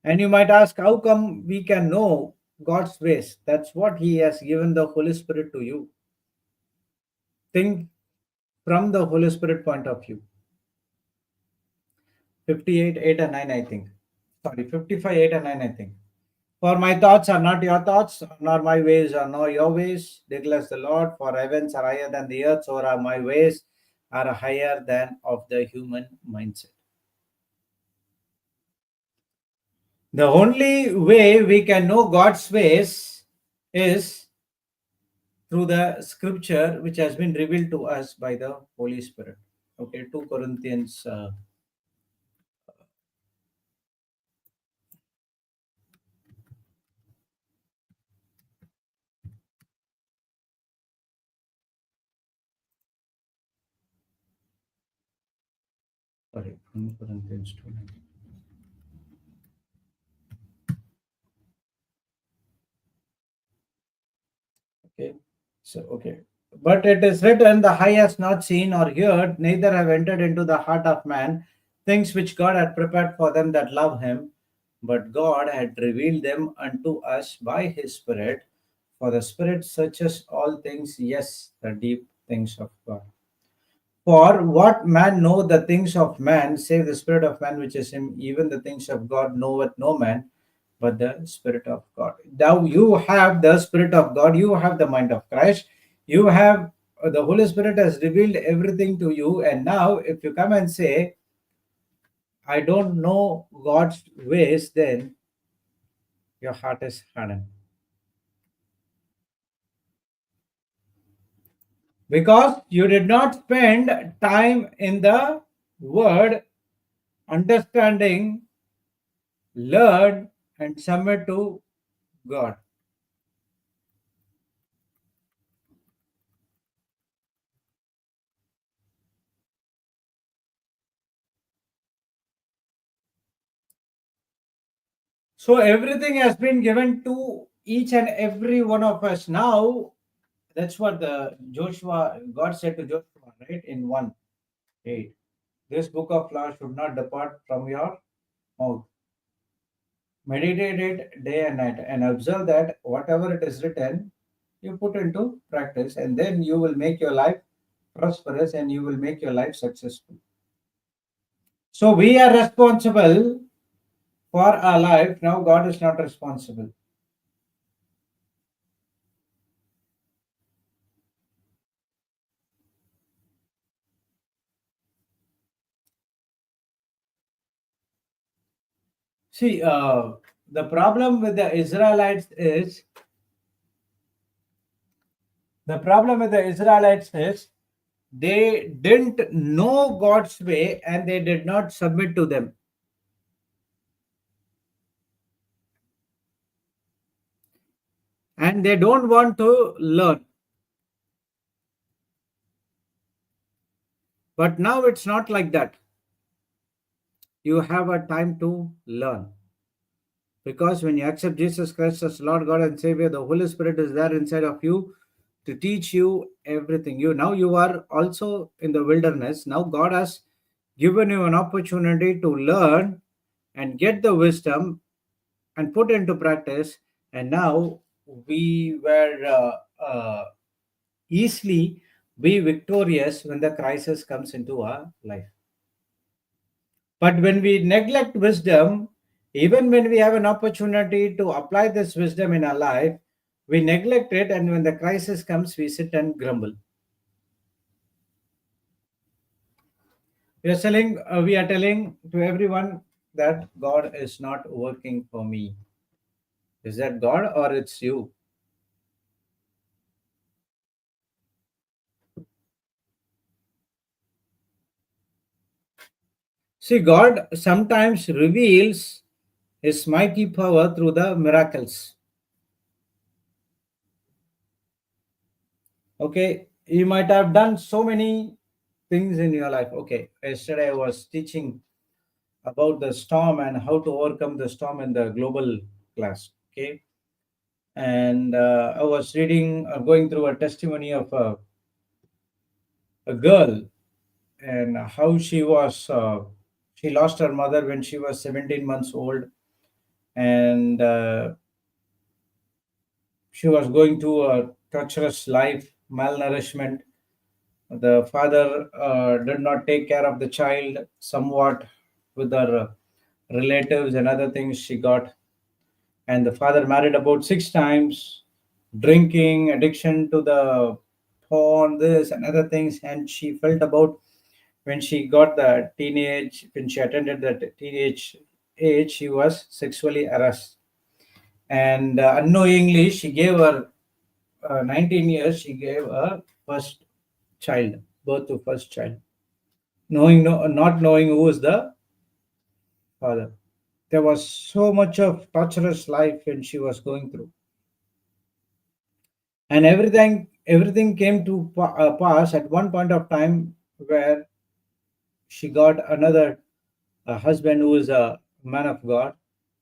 And you might ask, how come we can know God's ways? That's what He has given the Holy Spirit to you. Think from the Holy Spirit point of view. 58, 8 and 9, I think. Sorry, 55, 8 and 9, I think. For my thoughts are not your thoughts, nor my ways are not your ways, declares the Lord. For heavens are higher than the earth, so are my ways are higher than of the human mindset. The only way we can know God's ways is through the scripture which has been revealed to us by the Holy Spirit. Okay, 2 Corinthians. Sorry, 2 Corinthians 2. Okay, so okay. But it is written, the eye has not seen or heard, neither have entered into the heart of man things which God had prepared for them that love him, but God had revealed them unto us by his Spirit. For the Spirit searches all things, yes, the deep things of God. For what man know the things of man, save the Spirit of man which is him, even the things of God knoweth no man, but the Spirit of God. Now you have the Spirit of God, you have the mind of Christ, you have the Holy Spirit has revealed everything to you. And now, if you come and say, I don't know God's ways, then your heart is hardened. Because you did not spend time in the Word, understanding, learn, and submit to God. So everything has been given to each and every one of us. Now, that's what the Joshua, God said to Joshua, right? In 1:8. This book of law should not depart from your mouth. Meditate it day and night and observe that whatever it is written, you put into practice, and then you will make your life prosperous and you will make your life successful. So we are responsible for our life. Now God is not responsible. See, the problem with the Israelites is they didn't know God's way and they did not submit to them. And they don't want to learn. But now it's not like that. You have a time to learn. Because when you accept Jesus Christ as Lord God and Savior, the Holy Spirit is there inside of you to teach you everything. You are also in the wilderness. Now God has given you an opportunity to learn and get the wisdom and put into practice. And now we were easily be victorious when the crisis comes into our life. But when we neglect wisdom, even when we have an opportunity to apply this wisdom in our life, we neglect it, and when the crisis comes, we sit and grumble. We are telling to everyone that God is not working for me. Is that God or it's you? See, God sometimes reveals His mighty power through the miracles. Okay, you might have done so many things in your life. Okay, yesterday I was teaching about the storm and how to overcome the storm in the global class. Okay, and I was going through a testimony of a girl and how she lost her mother when she was 17 months old, and she was going through a torturous life, malnourishment. The father did not take care of the child somewhat with her relatives and other things she got. And the father married about 6 times, drinking, addiction to the porn, this and other things. And she felt about when she got the teenage, when she attended the teenage age, she was sexually harassed. And unknowingly, she gave her 19 years, she gave a first child, birth to first child, not knowing who was the father. There was so much of torturous life when she was going through, and everything came to pass at one point of time where she got another husband who is a man of God,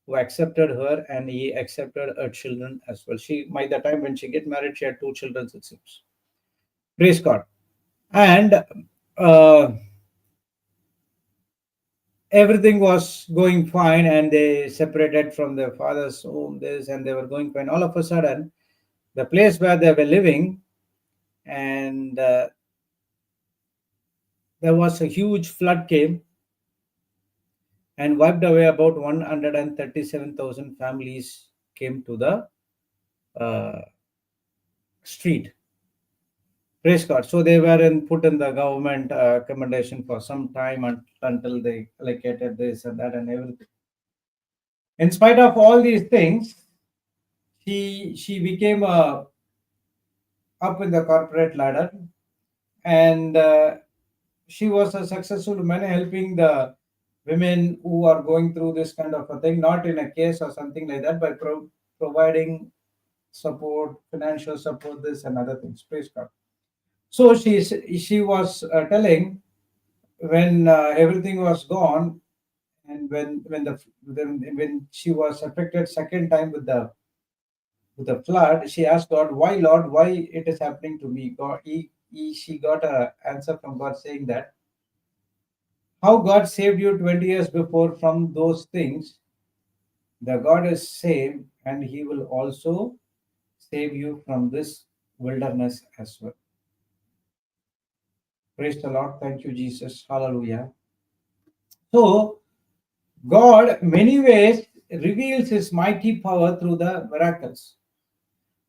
who accepted her, and he accepted her children as well. She by the time when she get married, she had two children, it seems. Praise God. And uh, everything was going fine, and they separated from their father's home, this, and they were going fine. All of a sudden, the place where they were living, and there was a huge flood came and wiped away about 137,000 families came to the uh, street. Praise God. So they were put in the government accommodation for some time until they allocated this and that and everything. In spite of all these things, she became up in the corporate ladder, and she was a successful woman helping the women who are going through this kind of a thing, not in a case or something like that, but providing support, financial support, this and other things. Praise God. So she was telling when everything was gone, and when she was affected second time with the flood, she asked God, "Why, Lord? Why it is happening to me?" God, she got a answer from God saying that how God saved you 20 years before from those things, the God is same, and He will also save you from this wilderness as well. Praise the Lord. Thank you, Jesus. Hallelujah. So, God, many ways, reveals His mighty power through the miracles.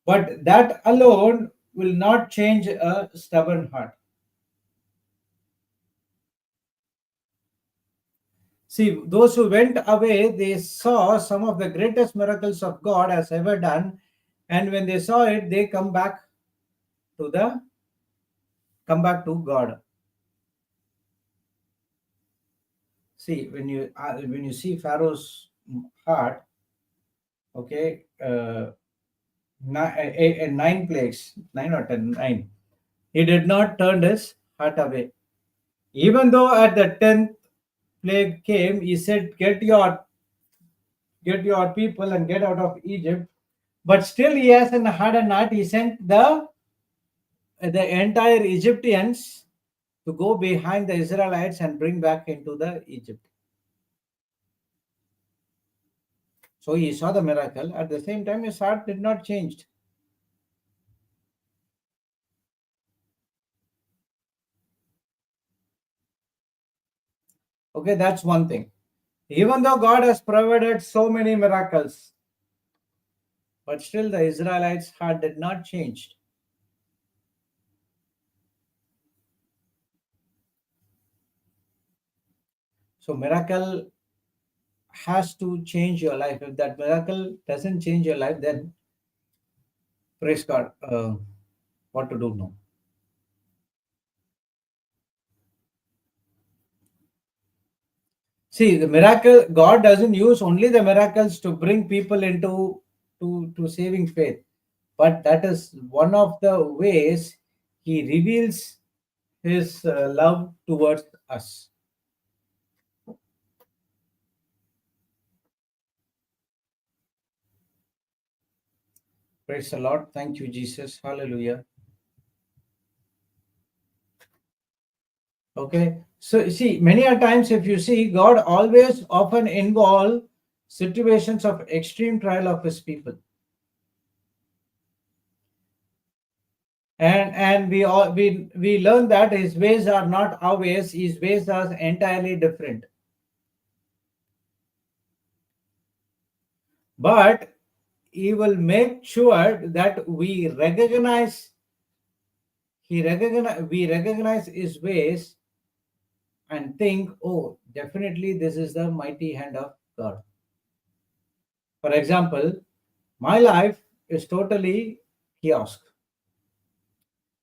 But that alone will not change a stubborn heart. See, those who went away, they saw some of the greatest miracles of God has ever done. And when they saw it, they to the come back to God. See, when you see Pharaoh's heart, okay, nine plagues, nine or ten, nine. He did not turn his heart away. Even though at the 10th plague came, he said, get your people and get out of Egypt. But still he has an hardened heart. He sent the the entire Egyptians to go behind the Israelites and bring back into the Egypt. So he saw the miracle. At the same time, his heart did not change. Okay, that's one thing. Even though God has provided so many miracles, but still the Israelites' heart did not change. So miracle has to change your life. If that miracle doesn't change your life, then praise God. What to do now? See, the miracle, God doesn't use only the miracles to bring people into to saving faith, but that is one of the ways He reveals His love towards us. Praise the Lord. Thank you, Jesus. Hallelujah. Okay. So see, many a times if you see, God always often involve situations of extreme trial of His people. And we learn that His ways are not our ways, His ways are entirely different. But He will make sure that we recognize His ways and think, oh, definitely this is the mighty hand of God. For example, my life is totally kiosk,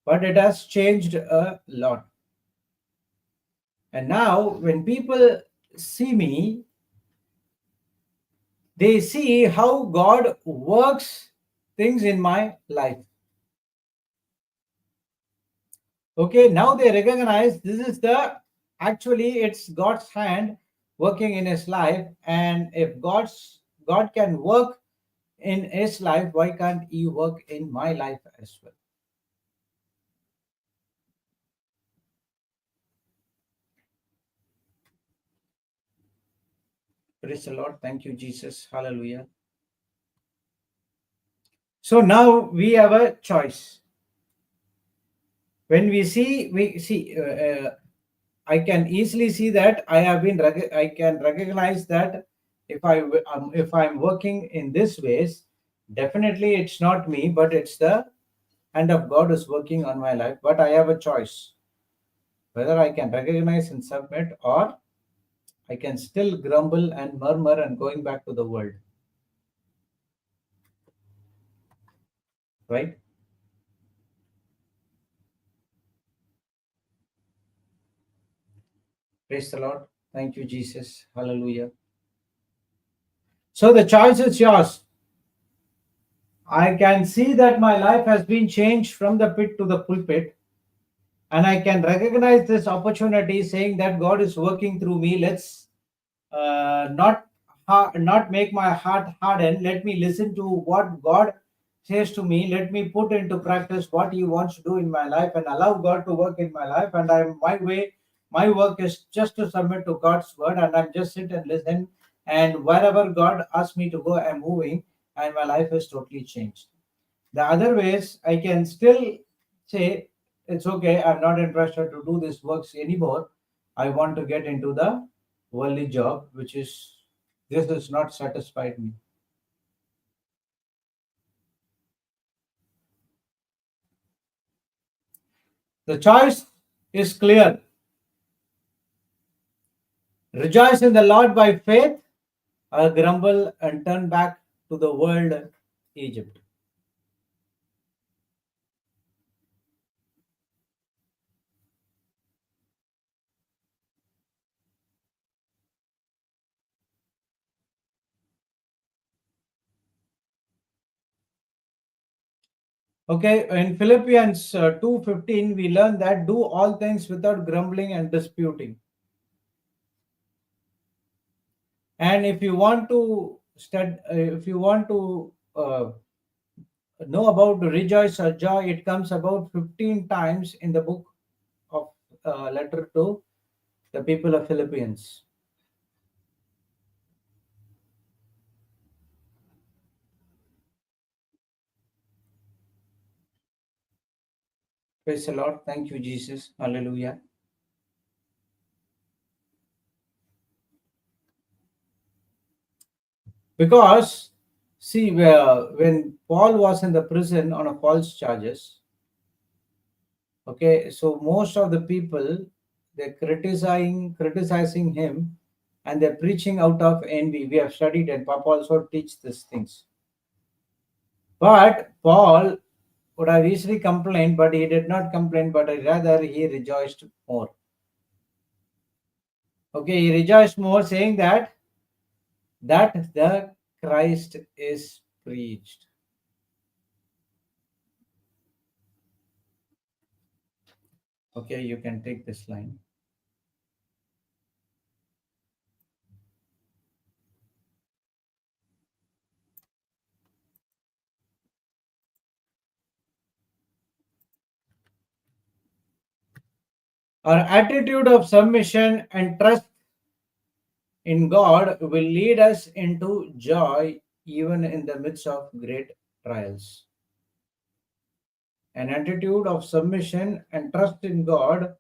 but it has changed a lot. And now, when people see me, they see how God works things in my life. Okay, now they recognize this is the actually it's God's hand working in his life, and if God can work in his life, why can't he work in my life as well? Praise the Lord. Thank you, Jesus. Hallelujah. So now we have a choice. When we see, I can easily see that I can recognize that if I'm working in this ways, definitely it's not me, but it's the hand of God is working on my life. But I have a choice whether I can recognize and submit, or I can still grumble and murmur and going back to the world. Right? Praise the Lord. Thank you, Jesus. Hallelujah. So the choice is yours. I can see that my life has been changed from the pit to the pulpit, and I can recognize this opportunity saying that God is working through me. Let's not make my heart harden. Let me listen to what God says to me. Let me put into practice what He wants to do in my life and allow God to work in my life. And my work is just to submit to God's word, and I'm just sit and listen. And wherever God asks me to go, I'm moving, and my life is totally changed. The other ways, I can still say, it's okay, I'm not interested to do this works anymore. I want to get into the worldly job, which is this has not satisfied me. The choice is clear. Rejoice in the Lord by faith, or grumble and turn back to the world Egypt. Okay, in Philippians 2:15, we learn that do all things without grumbling and disputing. And if you want to know about rejoice or joy, it comes about 15 times in the book of letter to the people of Philippines. Praise the Lord. Thank you, Jesus. Hallelujah. Because, see, when Paul was in the prison on a false charges, okay, so most of the people, they're criticizing him, and they're preaching out of envy. We have studied, and Papa also teach these things. But Paul would have easily complained, but he did not complain, but rather he rejoiced more. Okay, he rejoiced more, saying that the Christ is preached. Okay, you can take this line. Our attitude of submission and trust in God will lead us into joy even in the midst of great trials. An attitude of submission and trust in God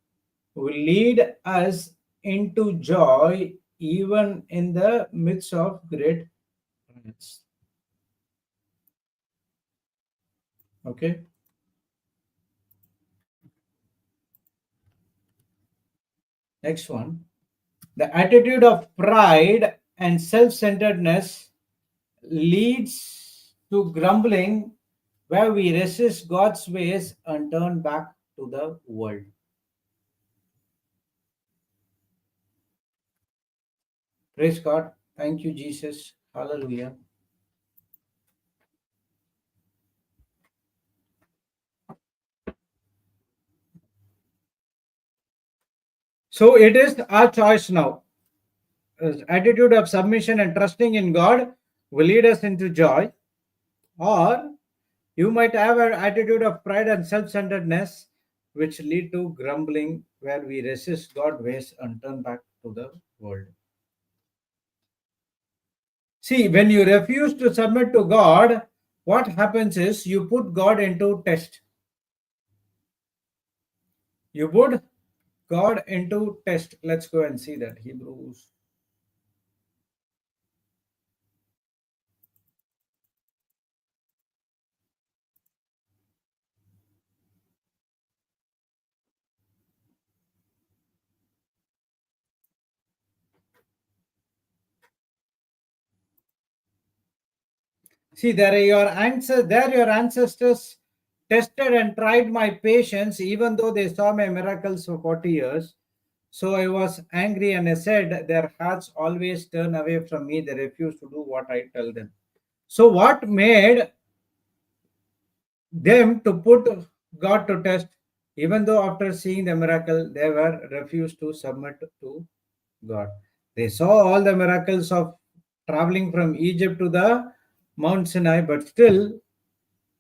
will lead us into joy even in the midst of great trials. Okay, next one. The attitude of pride and self centeredness leads to grumbling, where we resist God's ways and turn back to the world. Praise God. Thank you, Jesus. Hallelujah. So it is our choice now. Attitude of submission and trusting in God will lead us into joy, or you might have an attitude of pride and self centeredness, which lead to grumbling, where we resist God's ways and turn back to the world. See, when you refuse to submit to God, what happens is you put God into test. You put God into test. Let's go and see that. Hebrews. See, there your ancestors tested and tried my patience, even though they saw my miracles for 40 years. So I was angry and I said, their hearts always turn away from me. They refuse to do what I tell them. So what made them to put God to test, even though after seeing the miracle, they were refused to submit to God. They saw all the miracles of traveling from Egypt to the Mount Sinai, but still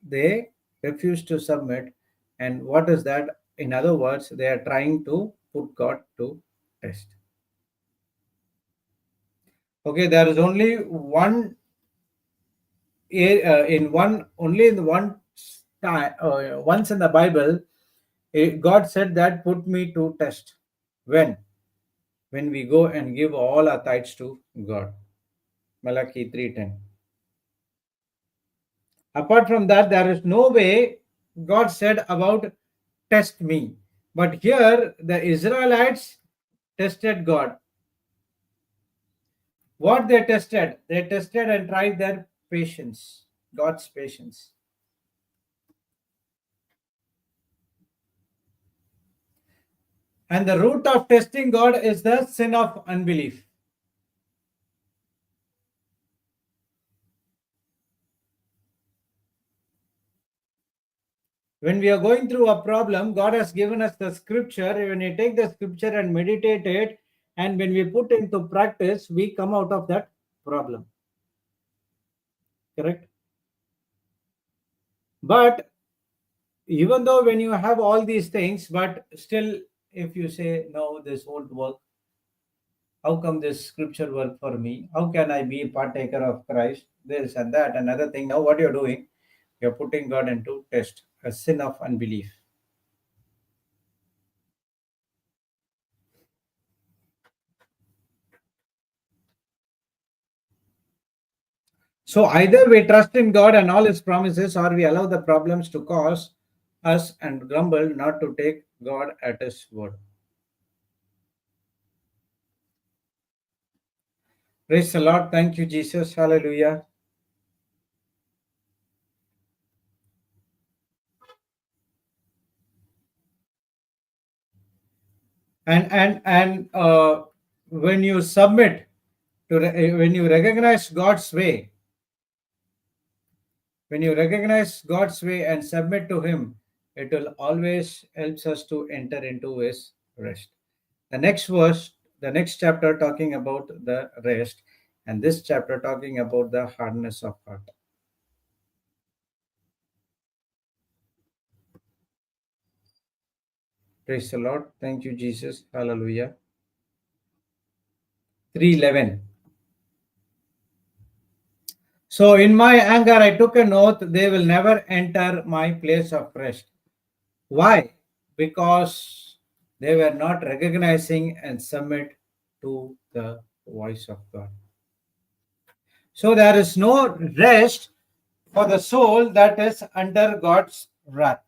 they refuse to submit. And what is that? In other words, they are trying to put God to test. Okay, there is only one in one only in the one time once in the Bible, God said that put me to test. When we go and give all our tithes to God. Malachi 3:10. Apart from that, there is no way God said about test me. But here the Israelites tested God. What they tested? They tested and tried their patience, God's patience. And the root of testing God is the sin of unbelief. When we are going through a problem, God has given us the scripture. When we take the scripture and meditate it, and when we put into practice, we come out of that problem. Correct? But even though when you have all these things, but still, if you say, no, this won't work, how come this scripture work for me? How can I be a partaker of Christ? This and that, another thing. Now, what you're doing, you're putting God into test, a sin of unbelief. So either we trust in God and all His promises, or we allow the problems to cause us and grumble not to take God at His word. Praise the Lord. Thank you, Jesus. Hallelujah. And when you submit when you recognize God's way, when you recognize God's way and submit to Him, it will always helps us to enter into His rest. The next verse, the next chapter talking about the rest, and this chapter talking about the hardness of heart. Praise the Lord. Thank you, Jesus. Hallelujah. 3:11. So in my anger I took an oath, they will never enter my place of rest. Why? Because they were not recognizing and submit to the voice of God. So there is no rest for the soul that is under God's wrath.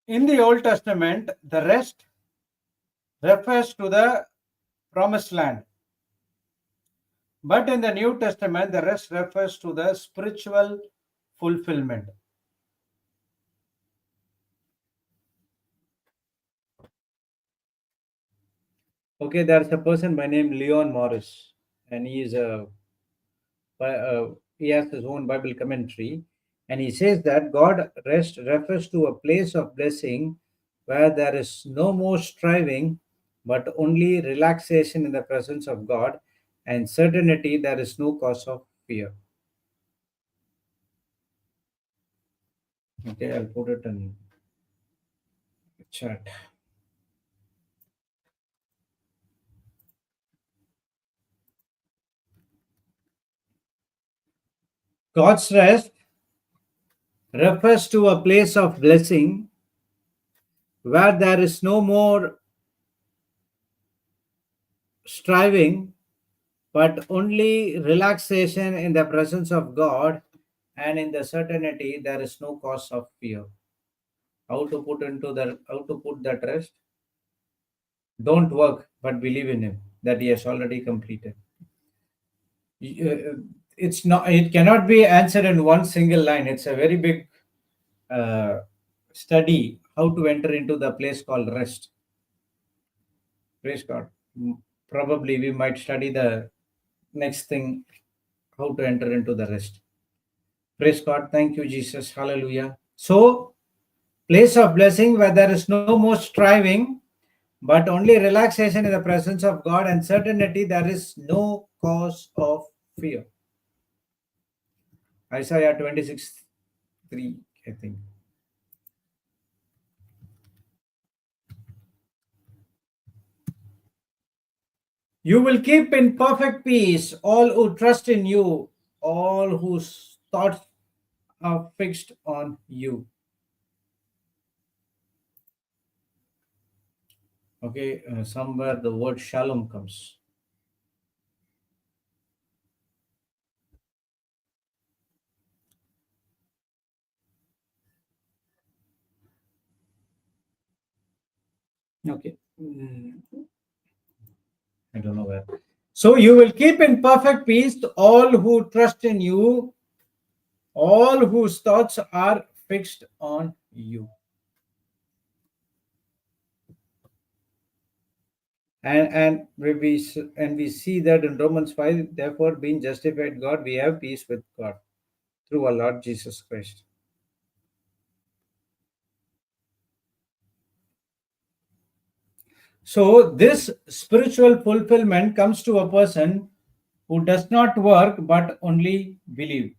In the Old Testament, the rest refers to the promised land. But in the New Testament, the rest refers to the spiritual fulfillment. Okay, there's a person by name Leon Morris, and he has his own Bible commentary, and he says that God rest refers to a place of blessing where there is no more striving, but only relaxation in the presence of God, and certainty there is no cause of fear. Okay, I'll put it in chat. God's rest refers to a place of blessing where there is no more striving, but only relaxation in the presence of God, and in the certainty there is no cause of fear. How to put that rest? Don't work, but believe in Him that He has already completed. It's not. It cannot be answered in one single line. It's a very big uh, study how to enter into the place called rest. Praise God. Probably we might study the next thing, how to enter into the rest. Praise God. Thank you, Jesus. Hallelujah. So, place of blessing where there is no more striving, but only relaxation in the presence of God, and certainty there is no cause of fear. Isaiah 26:3, I think. You will keep in perfect peace all who trust in you, all whose thoughts are fixed on you. Okay, somewhere the word shalom comes. Okay. I don't know where. So you will keep in perfect peace all who trust in you, all whose thoughts are fixed on you. And we see that in Romans 5, therefore being justified God, we have peace with God through our Lord Jesus Christ. So, this spiritual fulfillment comes to a person who does not work but only believe.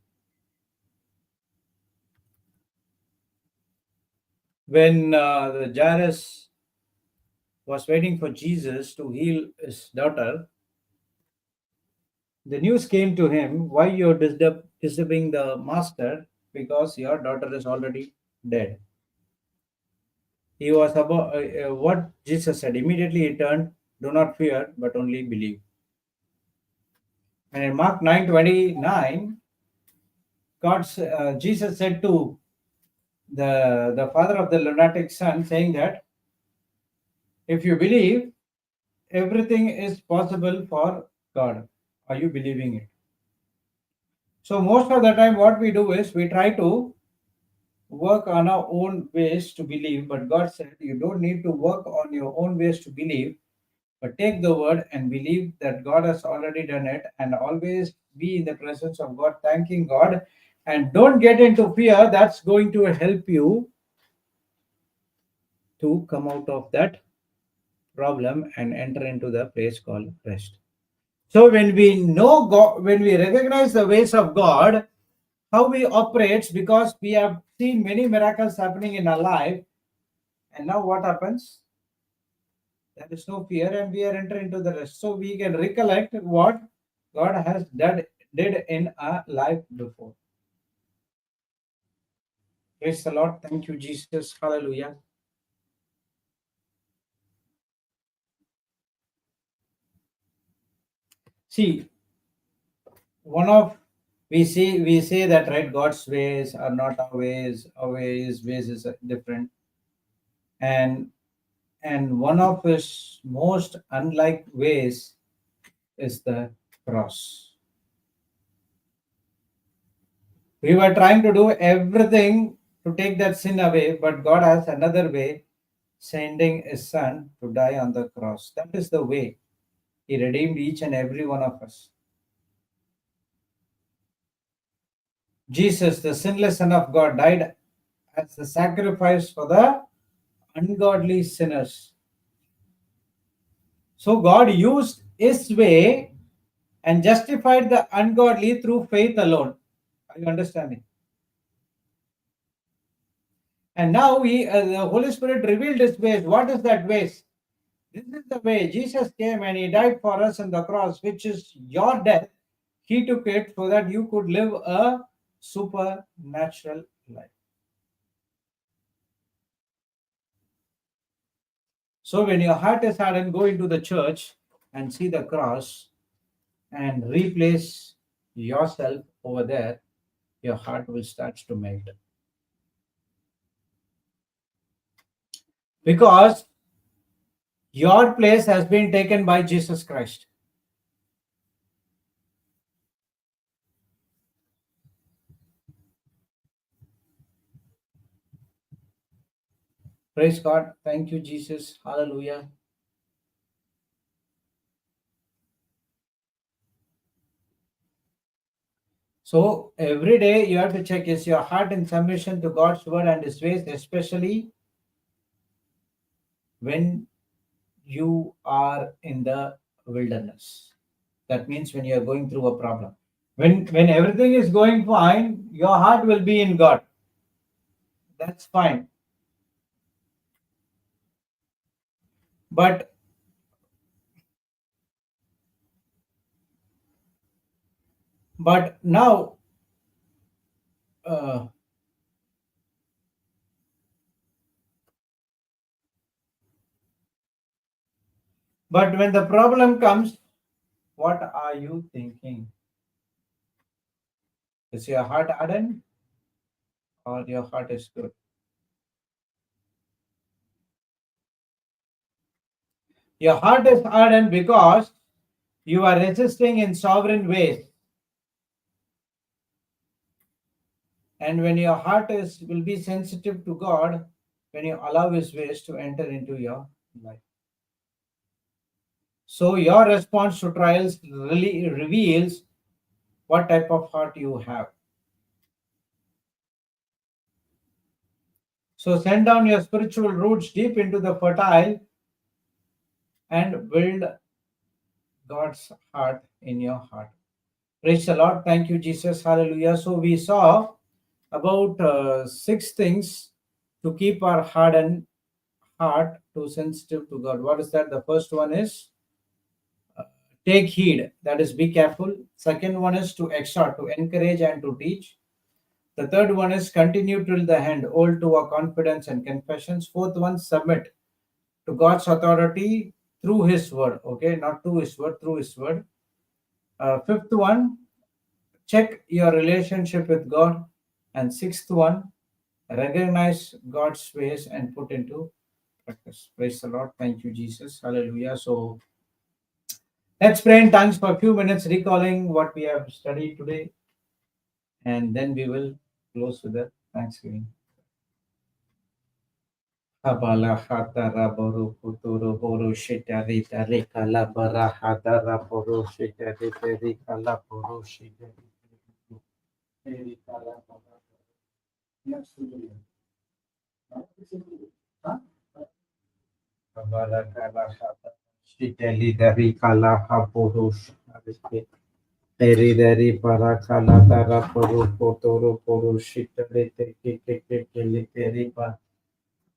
When the Jairus was waiting for Jesus to heal his daughter, the news came to him, why you're disturbing the master? Because your daughter is already dead. He was about what Jesus said. Immediately he turned, do not fear, but only believe. And in Mark 9:29, Jesus said to the father of the lunatic son, saying that if you believe, everything is possible for God. Are you believing it? So most of the time, what we do is we try to work on our own ways to believe, but God said you don't need to work on your own ways to believe, but take the word and believe that God has already done it, and always be in the presence of God, thanking God, and don't get into fear. That's going to help you to come out of that problem and enter into the place called rest. So when we know God, when we recognize the ways of God, how He operates, because we have seen many miracles happening in our life, and now what happens? There is no fear, and we are entering into the rest. So we can recollect what God has did in our life before. Praise the Lord. Thank you, Jesus. Hallelujah. See, one of we say that, right, God's ways are not our ways is different, and one of his most unlike ways is the cross. We were trying to do everything to take that sin away, but God has another way, sending his son to die on the cross. That is the way he redeemed each and every one of us. Jesus, the sinless Son of God, died as the sacrifice for the ungodly sinners. So God used his way and justified the ungodly through faith alone. Are you understanding? And now the Holy Spirit revealed his ways. What is that ways? This is the way Jesus came and he died for us on the cross, which is your death. He took it so that you could live a supernatural life. So when your heart is hardened, go into the church and see the cross and replace yourself over there. Your heart will start to melt. Because your place has been taken by Jesus Christ. Praise God. Thank you, Jesus. Hallelujah. So every day you have to check, is your heart in submission to God's word and his ways, especially when you are in the wilderness. That means when you are going through a problem. When everything is going fine, your heart will be in God. That's fine. But now, uh, but when the problem comes, what are you thinking? Is your heart hardened or your heart is good? Your heart is hardened because you are resisting in sovereign ways. And when your heart is will be sensitive to God, when you allow his ways to enter into your life. So your response to trials really reveals what type of heart you have. So send down your spiritual roots deep into the fertile and build God's heart in your heart. Praise the Lord. Thank you, Jesus. Hallelujah. So we saw about 6 things to keep our hardened heart to sensitive to God. What is that? The first one is uh, take heed. That is, be careful. Second one is to exhort, to encourage, and to teach. The third one is continue till the end, hold to our confidence and confessions. Fourth one, submit to God's authority through His word. Okay, not to His word, through His word. Fifth one, check your relationship with God. And sixth one, recognize God's ways and put into practice. Praise the Lord. Thank you, Jesus. Hallelujah. So let's pray in tongues for a few minutes, recalling what we have studied today, and then we will close with the thanksgiving. Abala hadara boru kuturu boru shitari tari kala bara hadara boru shitari tari kala boru shitari tari kala bara. Yes, abala kala hadara shitari tari kala boru shitari tari tari bara kala tara boru kuturu boru shitari tari tari bara.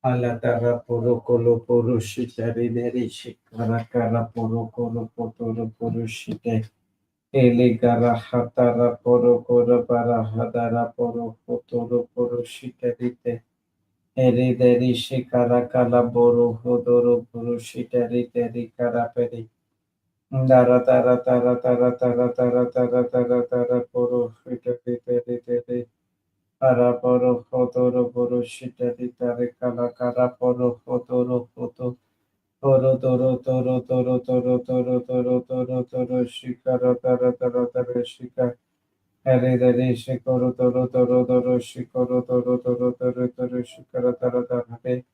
Alatara poro kolo poro shitari deri shikara kara poro kolo potoro poro shite ele gara hatara poro koro para hadara poro potoro poro shitari te ere deri shikara kala boro hodoro poro shitari deri kara peri dara tara tara tara tara tara tara tara tara poro shitari deri deri Para poro fotoro poro shitari tare kala kara poro fotoro foto toro toro toro toro toro toro toro toro toro shikara tara tara tara shika hare dare shikoro toro toro toro shikoro toro toro toro toro shikara tara tara hare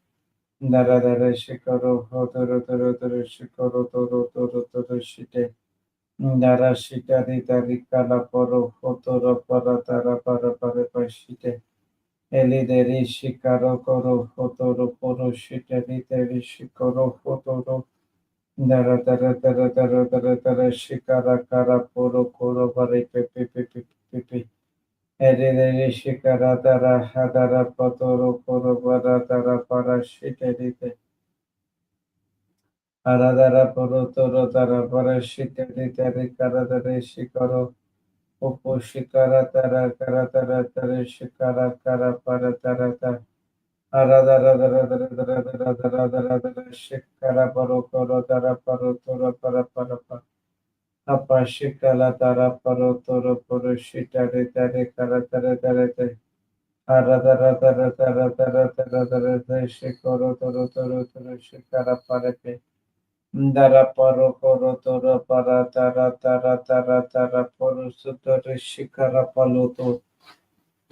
dara dara shikoro fotoro toro toro shikoro toro toro toro shite dara shitari tari kala poro fotoro para tara para para pashite Elideri shikaro koro fotoro poro shiteri teri shikoro fotoro dara dara dara dara dara dara shikara kara poro koro bari pepe pepe pepe Elideri shikara dara hadara potoro koro bara dara para shiteri te Aradara poro toro dara para shiteri teri kara dara shikaro Upo shikara tara kara tara tara shikara kara para tara tara Shikara paro koro tara paro toro para para pa. Apa shikala tara paro toro poro shitare tare kara tare tare te. Aradara tara tara tara tara tara te shikoro toro toro toro shikara pare pe. Ndara paro koro toro para tara tara tara tara poro sutore shikara paloto.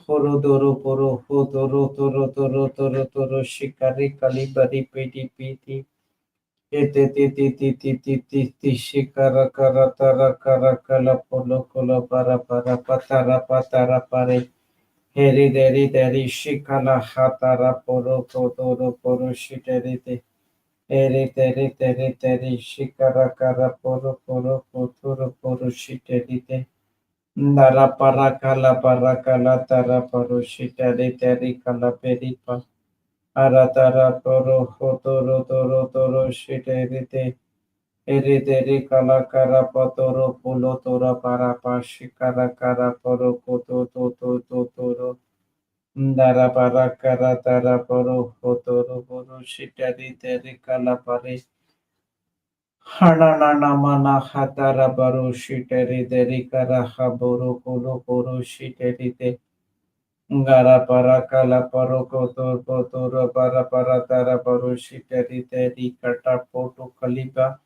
Horo doro poro ho doro toro toro toro toro shikari kalibari piti piti ete ti ti ti ti ti ti ti shikara kara tara kara kala polo kolo para para patara patara pare heri deri deri shikala hatara poro toro poro shiteri te eri teri teri teri shikara kara poro poro poro poro shiteri te Nara para kala tara parushita de teri kala peripa ara tara poro hotoro toro toro shite rite erite ri kala kara patoro pulo tora para pashi kara poro koto to to to toro Ndara para kara tara poro hotoro poro shite rite ri kala pare Hanana mana hatara baro shiteri deri kara haboro kolo poro shiteri de ngara para kala paro kotor potoro para tara baro shiteri deri kata poto kaliba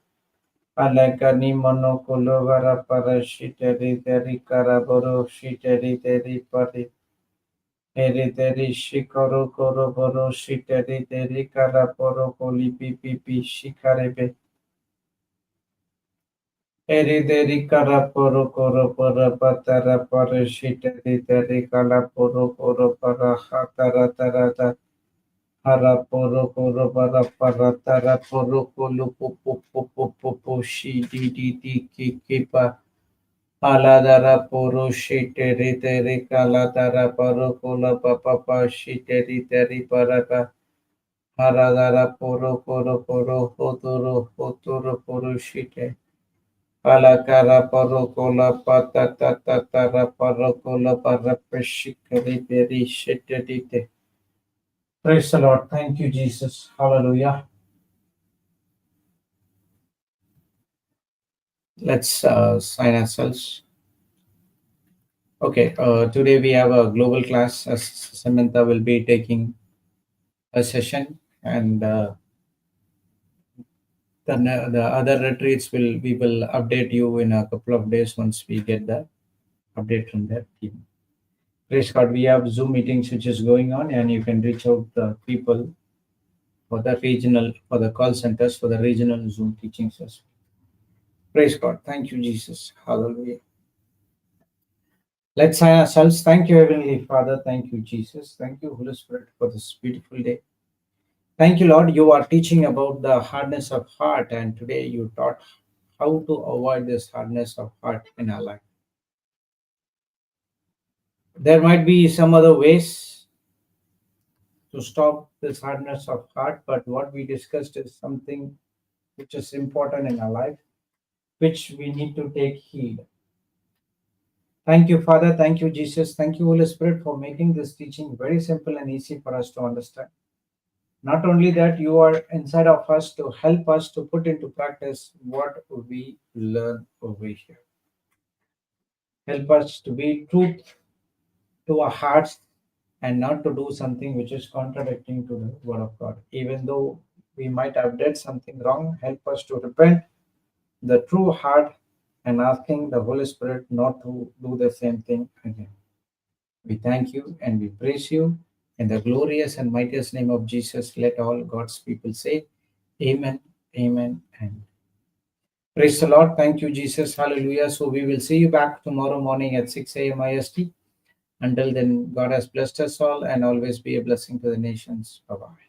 alakani mano kolo gara para shiteri deri kara baro shiteri deri pare eri deri shikoro koro baro shiteri deri kara poro koli pipi pi shikarebe Erideri kara poro koro para patara para shiteri teri kala poro koro para hatara tarata Hara poro poro para para tara poro polo po po po po po po shi di di di ki ki pa. Aladara poro shi teri teri kaladara poro kola pa pa pa shi teri teri para pa. Haradara poro poro poro hotoro hotoro poro shi te. Palakara poro kola pa ta ta ta tara poro kola para pa shi kari teri shi teri te. Praise the Lord. Thank you, Jesus. Hallelujah. Let's sign ourselves. Okay, today we have a global class. Samantha will be taking a session, and the other retreats we will update you in a couple of days once we get the update from their team. Praise God. We have Zoom meetings which is going on, and you can reach out the people for the call centers for the regional Zoom teachings as well. Praise God. Thank you, Jesus. Hallelujah. Let's sign ourselves. Thank you, Heavenly Father. Thank you, Jesus. Thank you, Holy Spirit, for this beautiful day. Thank you, Lord. You are teaching about the hardness of heart, and today you taught how to avoid this hardness of heart in our life. There might be some other ways to stop this hardness of heart, but what we discussed is something which is important in our life, which we need to take heed. Thank you, Father. Thank you, Jesus. Thank you, Holy Spirit, for making this teaching very simple and easy for us to understand. Not only that, you are inside of us to help us to put into practice what we learn over here. Help us to be truth to our hearts and not to do something which is contradicting to the word of God. Even though we might have done something wrong, help us to repent the true heart and asking the Holy Spirit not to do the same thing again. We thank you and we praise you. In the glorious and mightiest name of Jesus, let all God's people say, Amen, Amen, and praise the Lord. Thank you, Jesus. Hallelujah. So we will see you back tomorrow morning at 6 a.m. IST. Until then, God has blessed us all and always be a blessing to the nations. Bye bye.